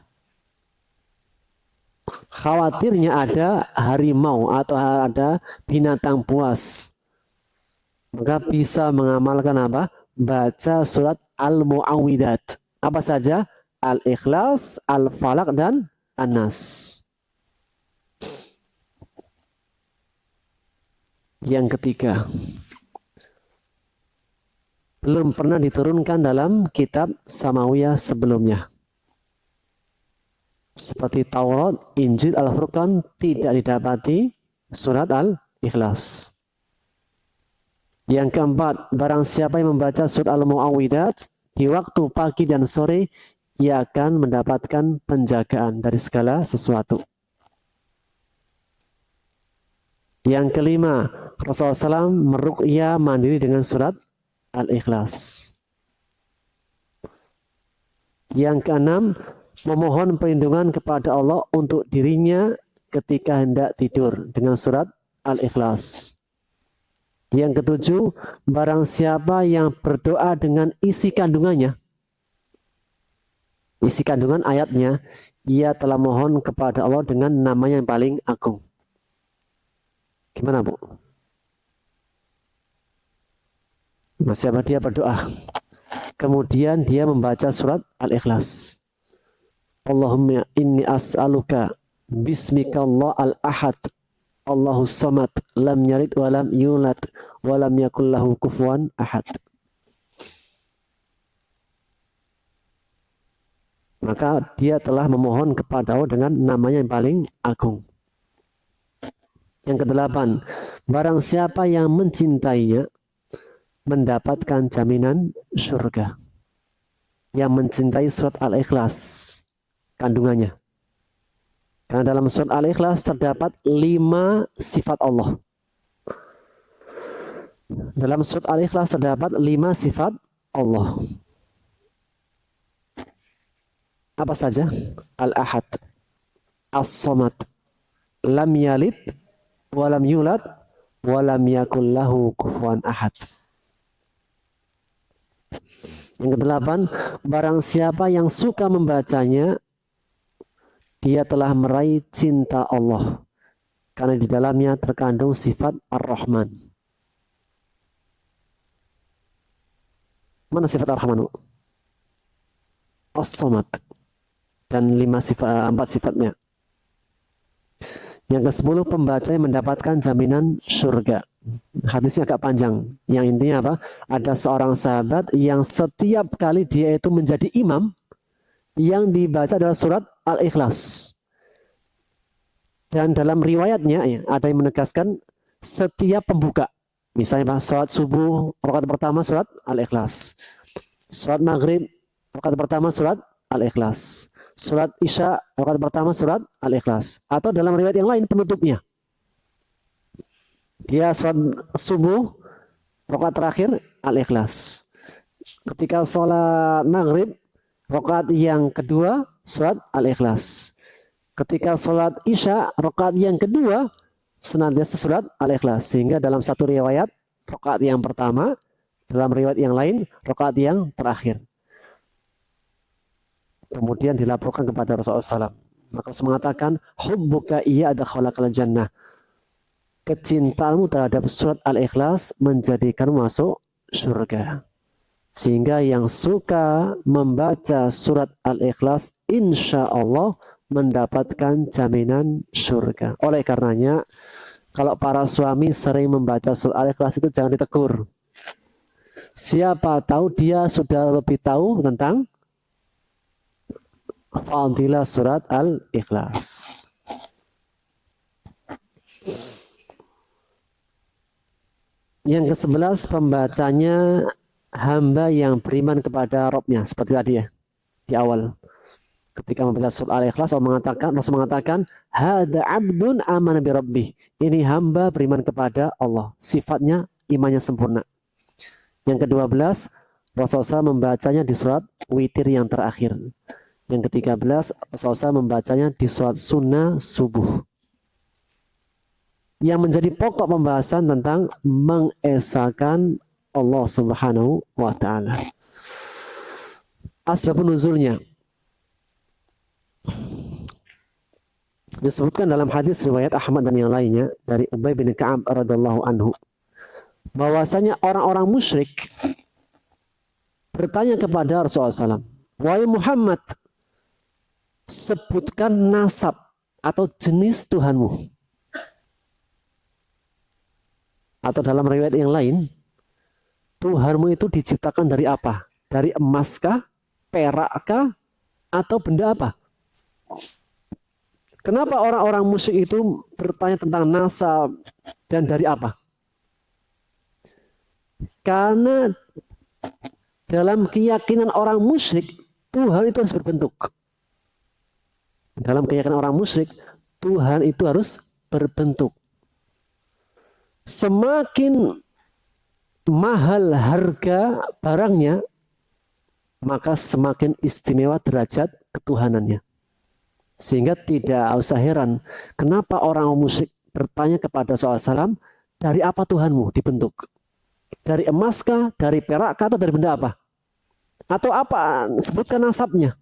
Khawatirnya ada harimau atau ada binatang buas. Maka bisa mengamalkan apa? Baca surat Al-Mu'awwidat. Apa saja? Al-Ikhlas, Al-Falaq, dan An-Nas. Yang ketiga, belum pernah diturunkan dalam kitab Samawiyah sebelumnya. Seperti Taurat, Injil, Al-Furqan tidak didapati surat Al-Ikhlas. Yang keempat, barang siapa yang membaca surat Al-Mu'awwidat di waktu pagi dan sore, ia akan mendapatkan penjagaan dari segala sesuatu. Yang kelima, Rasulullah SAW meruqyah mandiri dengan surat Al-Ikhlas. Yang keenam, memohon perlindungan kepada Allah untuk dirinya ketika hendak tidur dengan surat Al-Ikhlas. Yang ketujuh, barang siapa yang berdoa dengan isi kandungannya, isi kandungan ayatnya, ia telah mohon kepada Allah dengan namanya yang paling agung. Gimana, Bu? Nah, siapa dia berdoa? Kemudian dia membaca surat Al-Ikhlas. Allahumma inni as'aluka bismika Allah al-ahad Allahus samad lam yalid wa lam yulad wa lam yakul lahu kufuwan ahad. Maka dia telah memohon kepada Allah dengan namanya yang paling agung. Yang kedelapan, barang siapa yang mencintainya mendapatkan jaminan surga. Yang mencintai surat Al-Ikhlas kandungannya. Karena dalam surat Al-Ikhlas terdapat 5 sifat Allah. Dalam surat Al-Ikhlas terdapat 5 sifat Allah. Apa saja? Al-Ahad, As-Samad, Lam Yalid, Walam Yulad, Walam Yakul Lahu Kufuwan Ahad. Yang kedelapan, barang siapa yang suka membacanya, dia telah meraih cinta Allah. Karena di dalamnya terkandung sifat Ar-Rahman. Mana sifat Ar-Rahman? As-Samad. Dan 4 sifatnya. Yang ke-10, pembacanya mendapatkan jaminan surga. Hadisnya agak panjang. Yang intinya apa? Ada seorang sahabat yang setiap kali dia itu menjadi imam, yang dibaca adalah surat Al-Ikhlas. Dan dalam riwayatnya ya, ada yang menegaskan setiap pembuka. Misalnya sholat subuh, rakaat pertama surat Al-Ikhlas. Sholat maghrib, rakaat pertama surat Al-Ikhlas. Sholat isya, rakaat pertama surat Al-Ikhlas. Atau dalam riwayat yang lain penutupnya. Dia sholat subuh, rakaat terakhir Al-Ikhlas. Ketika sholat maghrib, rakaat yang kedua surat Al-Ikhlas. Ketika sholat isya, rakaat yang kedua senantiasa surat Al-Ikhlas. Sehingga dalam satu riwayat, rakaat yang pertama, dalam riwayat yang lain, rakaat yang terakhir. Kemudian dilaporkan kepada Rasulullah SAW. Maka Rasul mengatakan, hubbuka iya adakhalakal jannah. Kecintaanmu terhadap surat Al-Ikhlas menjadikan masuk surga. Sehingga yang suka membaca surat Al-Ikhlas insya Allah mendapatkan jaminan surga. Oleh karenanya, kalau para suami sering membaca surat Al-Ikhlas itu jangan ditegur. Siapa tahu dia sudah lebih tahu tentang fadilah surat Al-Ikhlas. Yang ke-11, pembacanya hamba yang beriman kepada Rabb-nya, seperti tadi ya di awal. Ketika membaca surat Al-Ikhlas, Rasul mengatakan, hada abdun amana bi rabbih. Ini hamba beriman kepada Allah. Sifatnya imannya sempurna. Yang ke-12, Rasulullah membacanya di surat witir yang terakhir. Yang ke-13, Rasulullah membacanya di surat sunnah subuh. Yang menjadi pokok pembahasan tentang mengesahkan Allah Subhanahu wa ta'ala. Asbabun nuzulnya disebutkan dalam hadis riwayat Ahmad dan yang lainnya dari Ubay bin Ka'ab radhiyallahu anhu, bahwasanya orang-orang musyrik bertanya kepada Rasulullah SAW, wahai Muhammad, sebutkan nasab atau jenis Tuhanmu. Atau dalam riwayat yang lain, Tuhanmu itu diciptakan dari apa? Dari emaskah, perakkah, atau benda apa? Kenapa orang-orang musyrik itu bertanya tentang nasab dan dari apa? Karena dalam keyakinan orang musyrik, Tuhan itu harus berbentuk. Dalam keyakinan orang musyrik, Tuhan itu harus berbentuk. Semakin mahal harga barangnya, maka semakin istimewa derajat ketuhanannya. Sehingga tidak usah heran kenapa orang musyrik bertanya kepada SAW, dari apa Tuhanmu dibentuk? Dari emaskah, dari perakkah, atau dari benda apa? Atau apa? Sebutkan nasabnya.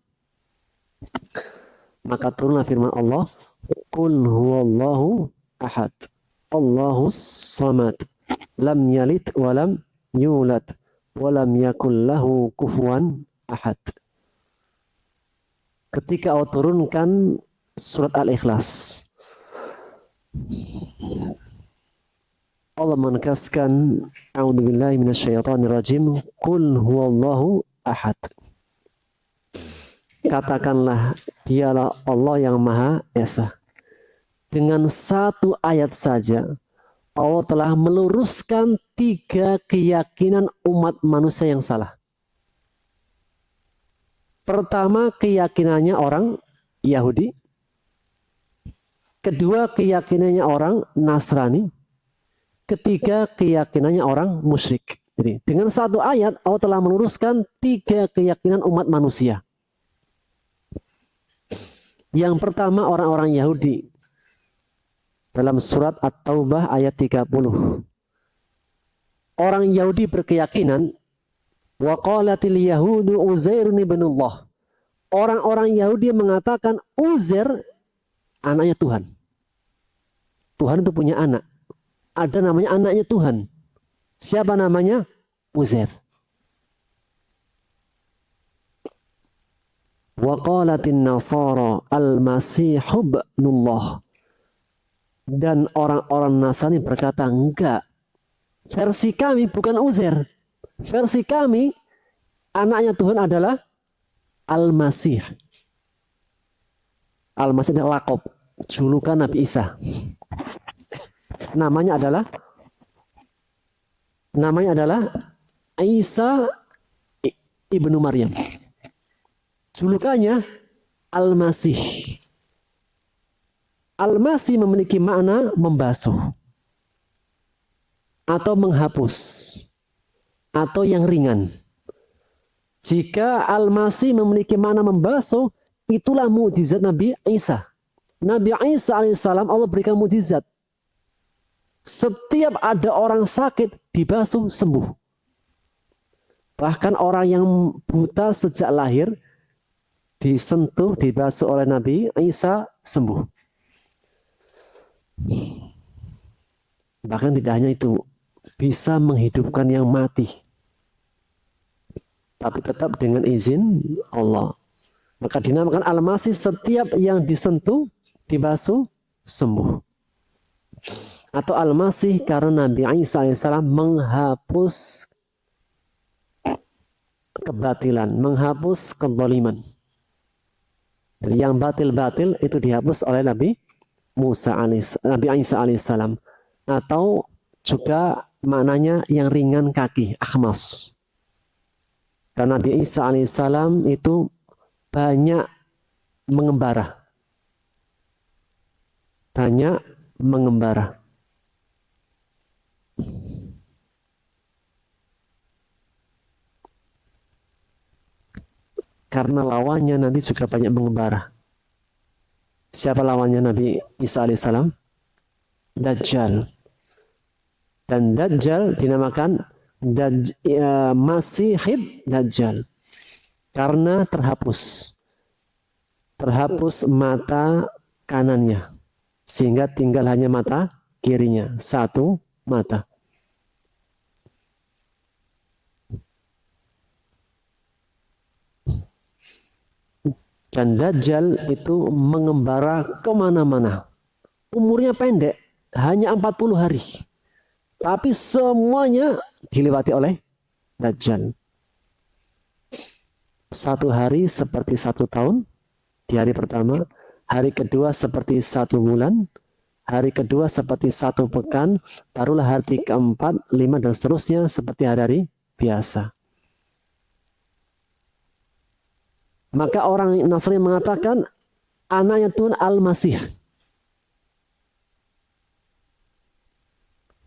Maka turunlah firman Allah, Qul huwallahu ahad, Allahus samad, lam yalid walam yulad, walam yakul lahu kufuwan ahad. Ketika Allah turunkan surat Al-Ikhlas, Allah menegaskan, A'udzubillahi minasyaitonirrajim, Qul huwallahu ahad. Katakanlah, dialah Allah yang Maha Esa. Dengan satu ayat saja, Allah telah meluruskan 3 keyakinan umat manusia yang salah. Pertama, keyakinannya orang Yahudi. Kedua, keyakinannya orang Nasrani. Ketiga, keyakinannya orang musyrik. Jadi, dengan satu ayat, Allah telah meluruskan 3 keyakinan umat manusia. Yang pertama, orang-orang Yahudi. Dalam surat At-Taubah ayat 30. Orang Yahudi berkeyakinan, wa qalatil yahudu Uzairun ibnullah. Orang-orang Yahudi mengatakan Uzair anaknya Tuhan. Tuhan itu punya anak. Ada namanya anaknya Tuhan. Siapa namanya? Uzair. Wa qalatin nasara al-masih ibnullah. Dan orang-orang Nasrani berkata, enggak. Versi kami bukan Uzair. Versi kami, anaknya Tuhan adalah Al-Masih. Al-Masih adalah lakob, julukan Nabi Isa. Namanya adalah Isa ibnu Maryam. Julukannya Al-Masih. Al-Masih memiliki makna membasuh atau menghapus atau yang ringan. Jika Al-Masih memiliki makna membasuh, itulah mukjizat Nabi Isa. Nabi Isa alaihissalam Allah berikan mukjizat. Setiap ada orang sakit dibasuh sembuh. Bahkan orang yang buta sejak lahir disentuh, dibasuh oleh Nabi Isa sembuh. Bahkan tidak hanya itu, bisa menghidupkan yang mati. Tapi tetap dengan izin Allah. Maka dinamakan Al-Masih, setiap yang disentuh, dibasuh, sembuh. Atau Al-Masih karena Nabi Isa AS menghapus kebatilan, menghapus kezaliman. Jadi yang batil-batil itu dihapus oleh Nabi Isa alaihissalam. Atau juga maknanya yang ringan kaki, akhmas. Karena Nabi Isa alaihissalam itu banyak mengembara. Banyak mengembara. Karena lawannya nanti juga banyak mengembara. Siapa lawannya Nabi Isa alaihissalam? Dajjal. Dan Dajjal dinamakan Masihid Dajjal. Karena terhapus mata kanannya. Sehingga tinggal hanya mata kirinya. 1 mata. Dan Dajjal itu mengembara kemana-mana. Umurnya pendek, hanya 40 hari. Tapi semuanya dilewati oleh Dajjal. 1 hari seperti 1 tahun, di hari pertama. Hari kedua seperti 1 bulan. Hari kedua seperti 1 pekan. Barulah hari keempat, 5 dan seterusnya seperti hari-hari biasa. Maka orang Nasrani mengatakan anaknya Tuhan Al-Masih.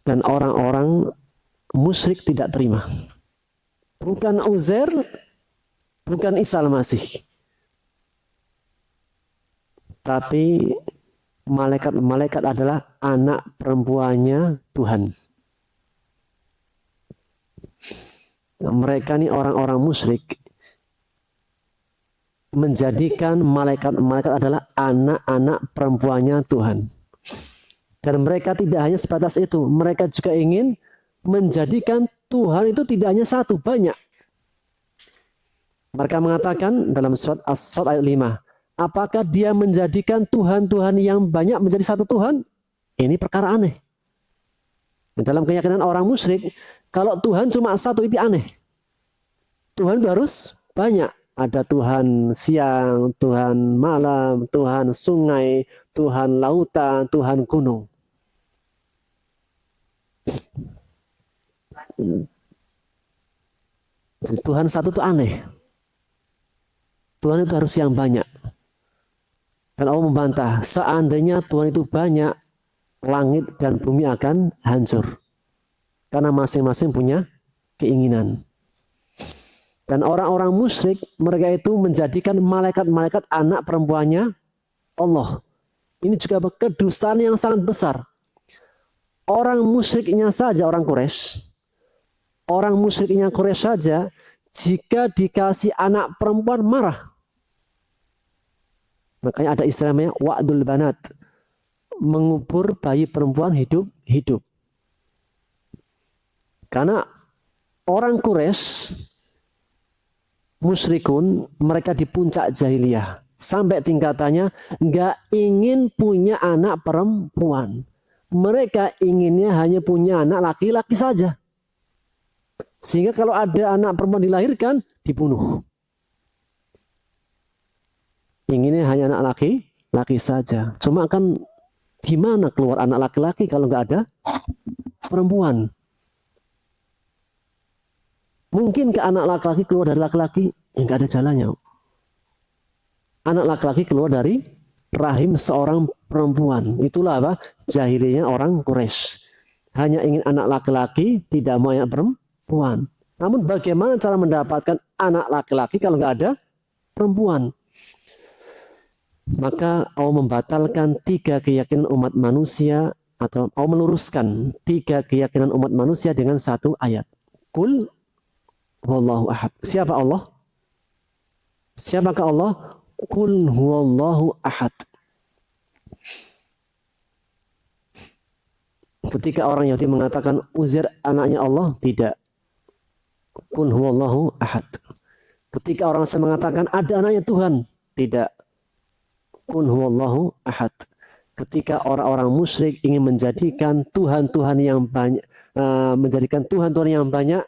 Dan orang-orang musyrik tidak terima. Bukan Uzair, bukan Isa Al-Masih. Tapi malaikat-malaikat adalah anak perempuannya Tuhan. Mereka ini orang-orang musyrik menjadikan malaikat-malaikat adalah anak-anak perempuannya Tuhan. Dan mereka tidak hanya sebatas itu, mereka juga ingin menjadikan Tuhan itu tidak hanya satu, banyak. Mereka mengatakan dalam surat As-Sad ayat 5, apakah dia menjadikan Tuhan-Tuhan yang banyak menjadi satu Tuhan? Ini perkara aneh. Dalam keyakinan orang musyrik, kalau Tuhan cuma satu itu aneh. Tuhan harus banyak. Ada Tuhan siang, Tuhan malam, Tuhan sungai, Tuhan lautan, Tuhan gunung. Jadi Tuhan satu itu aneh. Tuhan itu harus yang banyak. Dan Allah membantah, seandainya Tuhan itu banyak, langit dan bumi akan hancur. Karena masing-masing punya keinginan. Dan orang-orang musyrik, mereka itu menjadikan malaikat-malaikat anak perempuannya Allah. Ini juga kedustaan yang sangat besar. Orang musyriknya saja, orang Quraisy, orang musyriknya Quraisy saja, jika dikasih anak perempuan marah. Makanya ada istilahnya wa'dul banat, mengubur bayi perempuan hidup. Karena orang Quraisy musyrikun, mereka di puncak jahiliyah sampai tingkatannya nggak ingin punya anak perempuan. Mereka inginnya hanya punya anak laki-laki saja. Sehingga kalau ada anak perempuan dilahirkan, dibunuh. Inginnya hanya anak laki-laki saja. Cuma kan gimana keluar anak laki-laki kalau nggak ada perempuan? Mungkin ke anak laki-laki keluar dari laki-laki, nggak ada jalannya. Anak laki-laki keluar dari rahim seorang perempuan. Itulah apa? Jahiliyahnya orang Quraisy. Hanya ingin anak laki-laki, tidak mau anak perempuan. Namun bagaimana cara mendapatkan anak laki-laki kalau nggak ada perempuan? Maka Allah membatalkan 3 keyakinan umat manusia, atau Allah meluruskan 3 keyakinan umat manusia dengan 1 ayat. Qul huwallahu ahad. Siapa Allah? Siapakah Allah? Qul huwallahu ahad. Ketika orang Yahudi mengatakan Uzair anaknya Allah, tidak. Qul huwallahu ahad. Ketika orang Nasrani mengatakan ada anaknya Tuhan, tidak. Qul huwallahu ahad. Ketika orang-orang musyrik ingin menjadikan Tuhan-Tuhan yang banyak, menjadikan Tuhan-Tuhan yang banyak,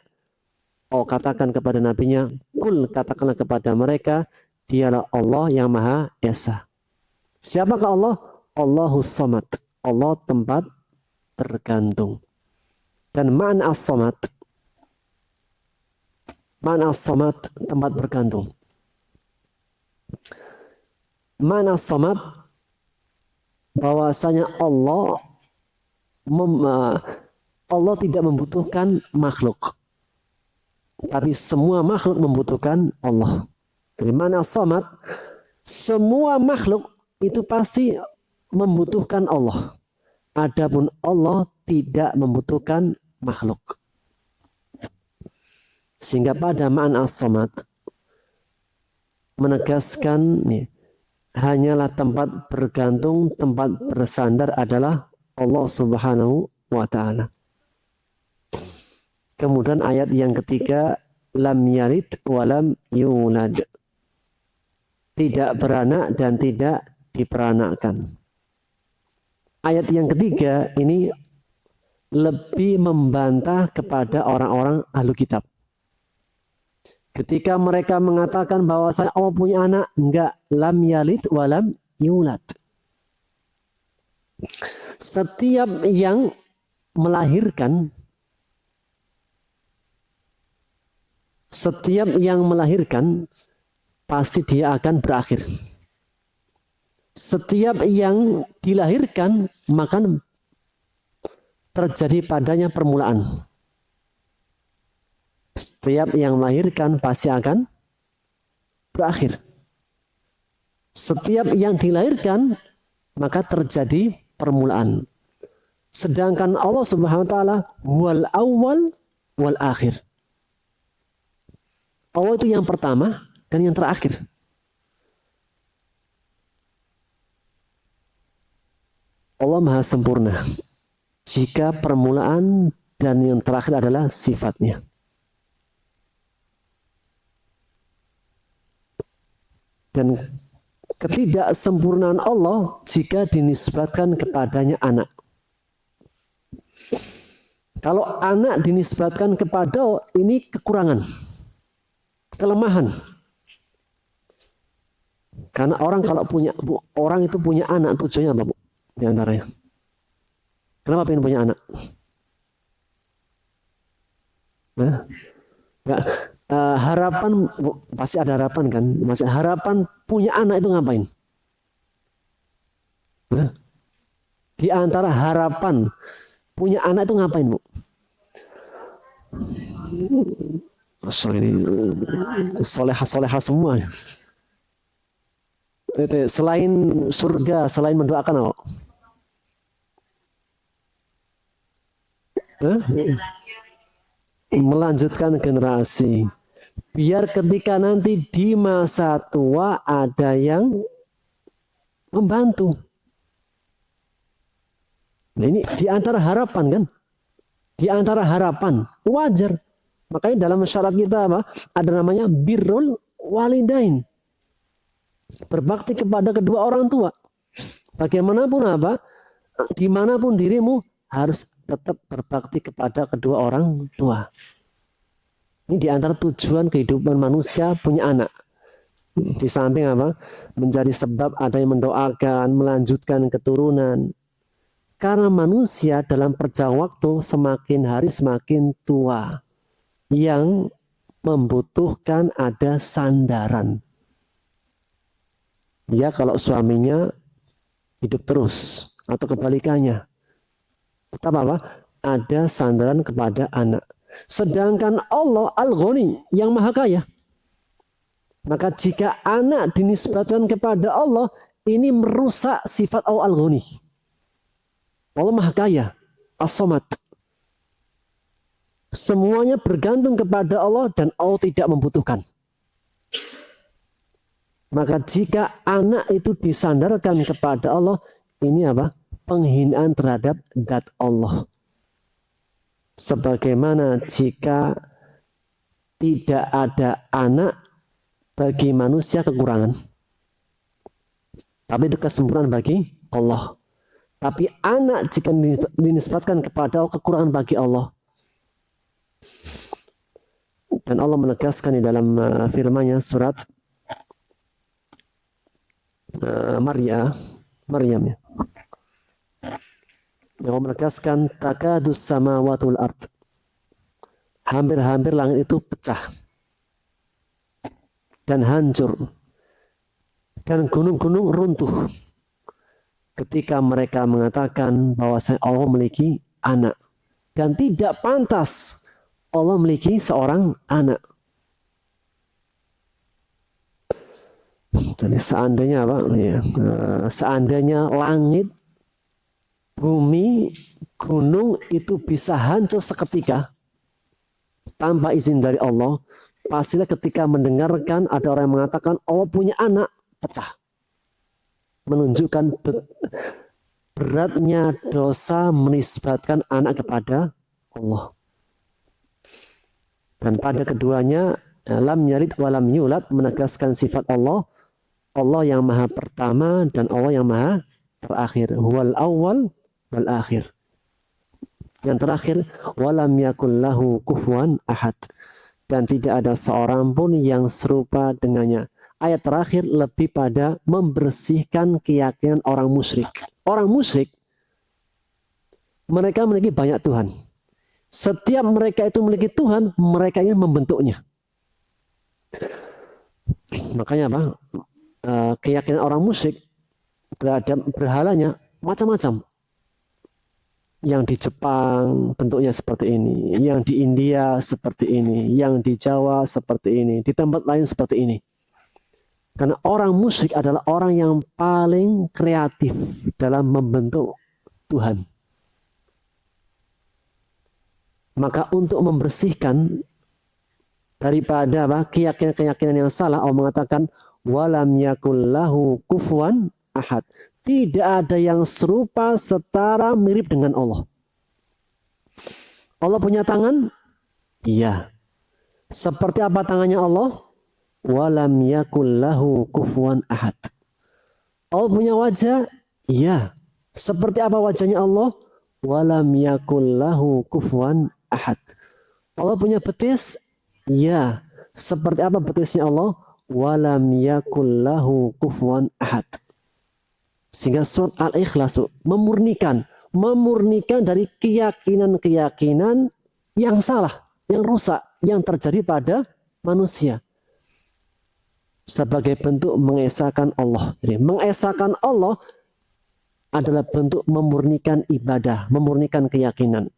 Allah katakan kepada nabinya, Qul, katakanlah kepada mereka, dialah Allah yang Maha Esa. Siapakah Allah? Allahus Samad. Allah tempat bergantung. Dan ma'na as-samad, tempat bergantung. Ma'na as-samad, bahwasanya Allah tidak membutuhkan makhluk, tapi semua makhluk membutuhkan Allah. Dari mana as-samad, semua makhluk itu pasti membutuhkan Allah. Adapun Allah tidak membutuhkan makhluk. Sehingga pada ma'na as-samad menegaskan nih, hanyalah tempat bergantung, tempat bersandar adalah Allah Subhanahu wa ta'ala. Kemudian ayat yang ketiga, lam yalid wa lam yulad. Tidak beranak dan tidak diperanakkan. Ayat yang ketiga ini lebih membantah kepada orang-orang ahlu kitab. Ketika mereka mengatakan bahwa saya Allah punya anak, enggak, lam yalid wa lam yulad. Setiap yang melahirkan, pasti dia akan berakhir. Setiap yang dilahirkan, maka terjadi padanya permulaan. Setiap yang melahirkan pasti akan berakhir. Setiap yang dilahirkan maka terjadi permulaan. Sedangkan Allah Subhanahu wa taala wal awal wal akhir. Allah itu yang pertama dan yang terakhir. Allah Maha sempurna. Jika permulaan dan yang terakhir adalah sifatnya. Dan ketidaksempurnaan Allah jika dinisbatkan kepadanya anak. Kalau anak dinisbatkan kepada ini kekurangan, kelemahan. Karena orang kalau orang itu punya anak tujuannya apa, Bu? Di antaranya. Kenapa pengen punya anak? Nah, ya, harapan pasti ada harapan kan? Masih harapan punya anak itu ngapain? Nah, di antara harapan punya anak itu ngapain, Bu? Masya ini soleha semua. Itu, selain surga, selain mendoakan apa? Melanjutkan generasi. Biar ketika nanti di masa tua ada yang membantu. Nah ini di antara harapan kan? Di antara harapan, wajar. Makanya dalam syarat kita apa? Ada namanya birrul walidain. Berbakti kepada kedua orang tua. Bagaimanapun apa? Dimanapun dirimu harus tetap berbakti kepada kedua orang tua. Ini di antara tujuan kehidupan manusia punya anak. Di samping apa? Menjadi sebab ada yang mendoakan, melanjutkan keturunan. Karena manusia dalam perjalanan waktu semakin hari semakin tua, yang membutuhkan ada sandaran. Ya kalau suaminya hidup terus atau kebalikannya, tetap apa? Ada sandaran kepada anak. Sedangkan Allah Al-Ghani yang maha kaya. Maka jika anak dinisbatkan kepada Allah, ini merusak sifat Allah Al-Ghani. Allah Maha Kaya, As-Samad. Semuanya bergantung kepada Allah dan Allah tidak membutuhkan. Maka jika anak itu disandarkan kepada Allah, ini apa? Penghinaan terhadap zat Allah. Sebagaimana jika tidak ada anak, bagi manusia kekurangan. Tapi itu kesempurnaan bagi Allah. Tapi anak jika dinisbatkan kepada Allah, kekurangan bagi Allah. Dan Allah menegaskan di dalam firman-Nya surat Maryam ya. Allah menegaskan takadus samawati wal ard. Hampir-hampir langit itu pecah dan hancur. Dan gunung-gunung runtuh. Ketika mereka mengatakan bahwa Allah memiliki anak. Dan tidak pantas Allah memiliki seorang anak. Jadi seandainya apa? Ya, seandainya langit, bumi, gunung itu bisa hancur seketika tanpa izin dari Allah, pastilah ketika mendengarkan ada orang yang mengatakan Allah punya anak, pecah. Menunjukkan beratnya dosa menisbatkan anak kepada Allah. Dan pada keduanya lam yalid wa lam yulad menegaskan sifat Allah, Allah yang maha pertama dan Allah yang maha terakhir. Huwal awwal wal akhir. Yang terakhir walam yakul lahu kufuwan ahad. Dan tidak ada seorang pun yang serupa dengannya. Ayat terakhir lebih pada membersihkan keyakinan orang musyrik. Orang musyrik, mereka memiliki banyak Tuhan. Setiap mereka itu memiliki Tuhan, mereka ingin membentuknya. Makanya apa? Keyakinan orang musyrik terhadap berhalanya macam-macam. Yang di Jepang bentuknya seperti ini, yang di India seperti ini, yang di Jawa seperti ini, di tempat lain seperti ini. Karena orang musyrik adalah orang yang paling kreatif dalam membentuk Tuhan. Maka untuk membersihkan daripada keyakinan-keyakinan yang salah, Allah mengatakan walam yakul lahu kufuwan ahad. Tidak ada yang serupa setara mirip dengan Allah. Allah punya tangan? Iya. Seperti apa tangannya Allah? Walam yakul lahu kufuwan ahad. Allah punya wajah? Iya. Seperti apa wajahnya Allah? Walam yakul lahu kufuwan ahad. Allah punya betis? Iya. Seperti apa betisnya Allah? Walam yakul lahu kufuwan ahad. Sehingga surat Al-Ikhlas memurnikan dari keyakinan-keyakinan yang salah, yang rusak, yang terjadi pada manusia. Sebagai bentuk mengesahkan Allah. Jadi mengesahkan Allah adalah bentuk memurnikan ibadah, memurnikan keyakinan.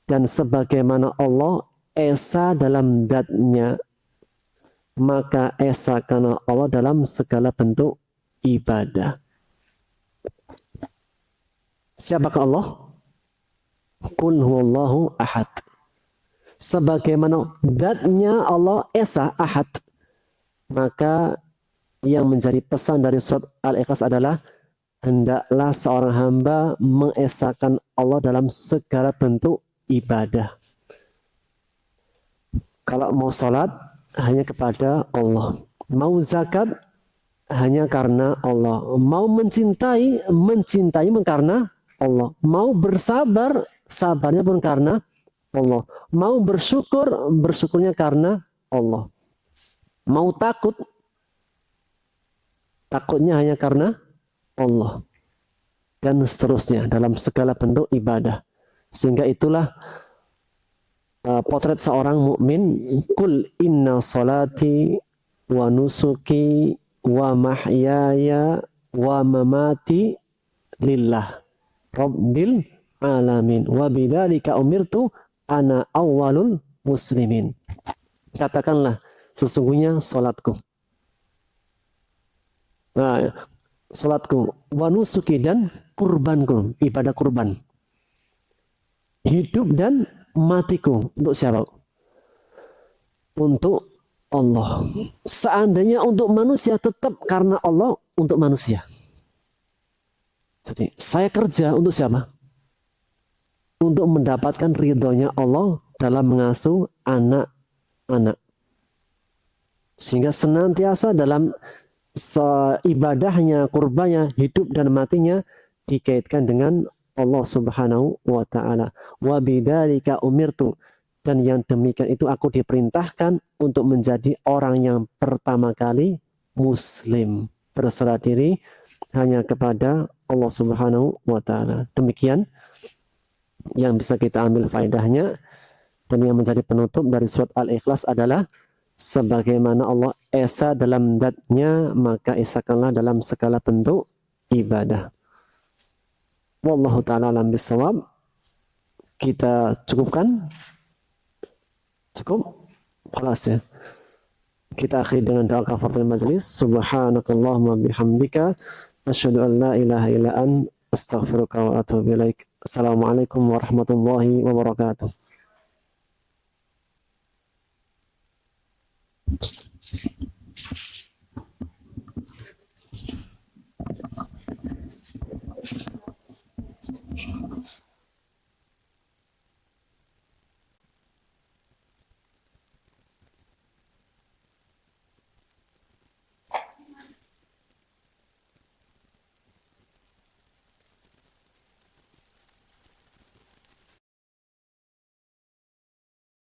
Dan sebagaimana Allah esa dalam zatnya, maka esahkanlah Allah dalam segala bentuk ibadah. Siapakah Allah? Qul huwallahu ahad. Sebagaimana zatnya Allah esa ahad, maka yang menjadi pesan dari surat Al-Ikhlas adalah hendaklah seorang hamba mengesahkan Allah dalam segala bentuk ibadah. Kalau mau sholat hanya kepada Allah, mau zakat hanya karena Allah, mau mencintai karena Allah, mau bersabar sabarnya pun karena Allah, mau bersyukurnya karena Allah, mau takutnya hanya karena Allah, dan seterusnya dalam segala bentuk ibadah. Sehingga itulah potret seorang mukmin. Qul inna salati wa nusuki wa mahyaya wa mamati lillah rabbil alamin wa bidzalika umirtu ana awwalul muslimin. Katakanlah, sesungguhnya salatku, salatku, wa nusuki, dan kurbanku, ibadah kurban, hidup dan matiku untuk siapa? Untuk Allah. Seandainya untuk manusia, tetap karena Allah untuk manusia. Jadi saya kerja untuk siapa? Untuk mendapatkan ridhonya Allah dalam mengasuh anak-anak. Sehingga senantiasa dalam ibadahnya, kurbannya, hidup dan matinya dikaitkan dengan Allah Subhanahu wa ta'ala. Wa bidzalika umirtu, dan yang demikian itu aku diperintahkan untuk menjadi orang yang pertama kali muslim, berserah diri hanya kepada Allah Subhanahu wa ta'ala. Demikian yang bisa kita ambil faedahnya, dan yang menjadi penutup dari surat Al-Ikhlas adalah sebagaimana Allah esa dalam zatnya, maka esahkanlah dalam segala bentuk ibadah. Wallahu ta'ala alam bisawab. Kita cukupkan? Cukup? Kelas ya. Kita akhiri dengan doa kafaratul majlis. Subhanakallahumma bihamdika asyhadu an la ilaha illa anta astaghfiruka wa atubu ilaik. Assalamualaikum warahmatullahi wabarakatuh.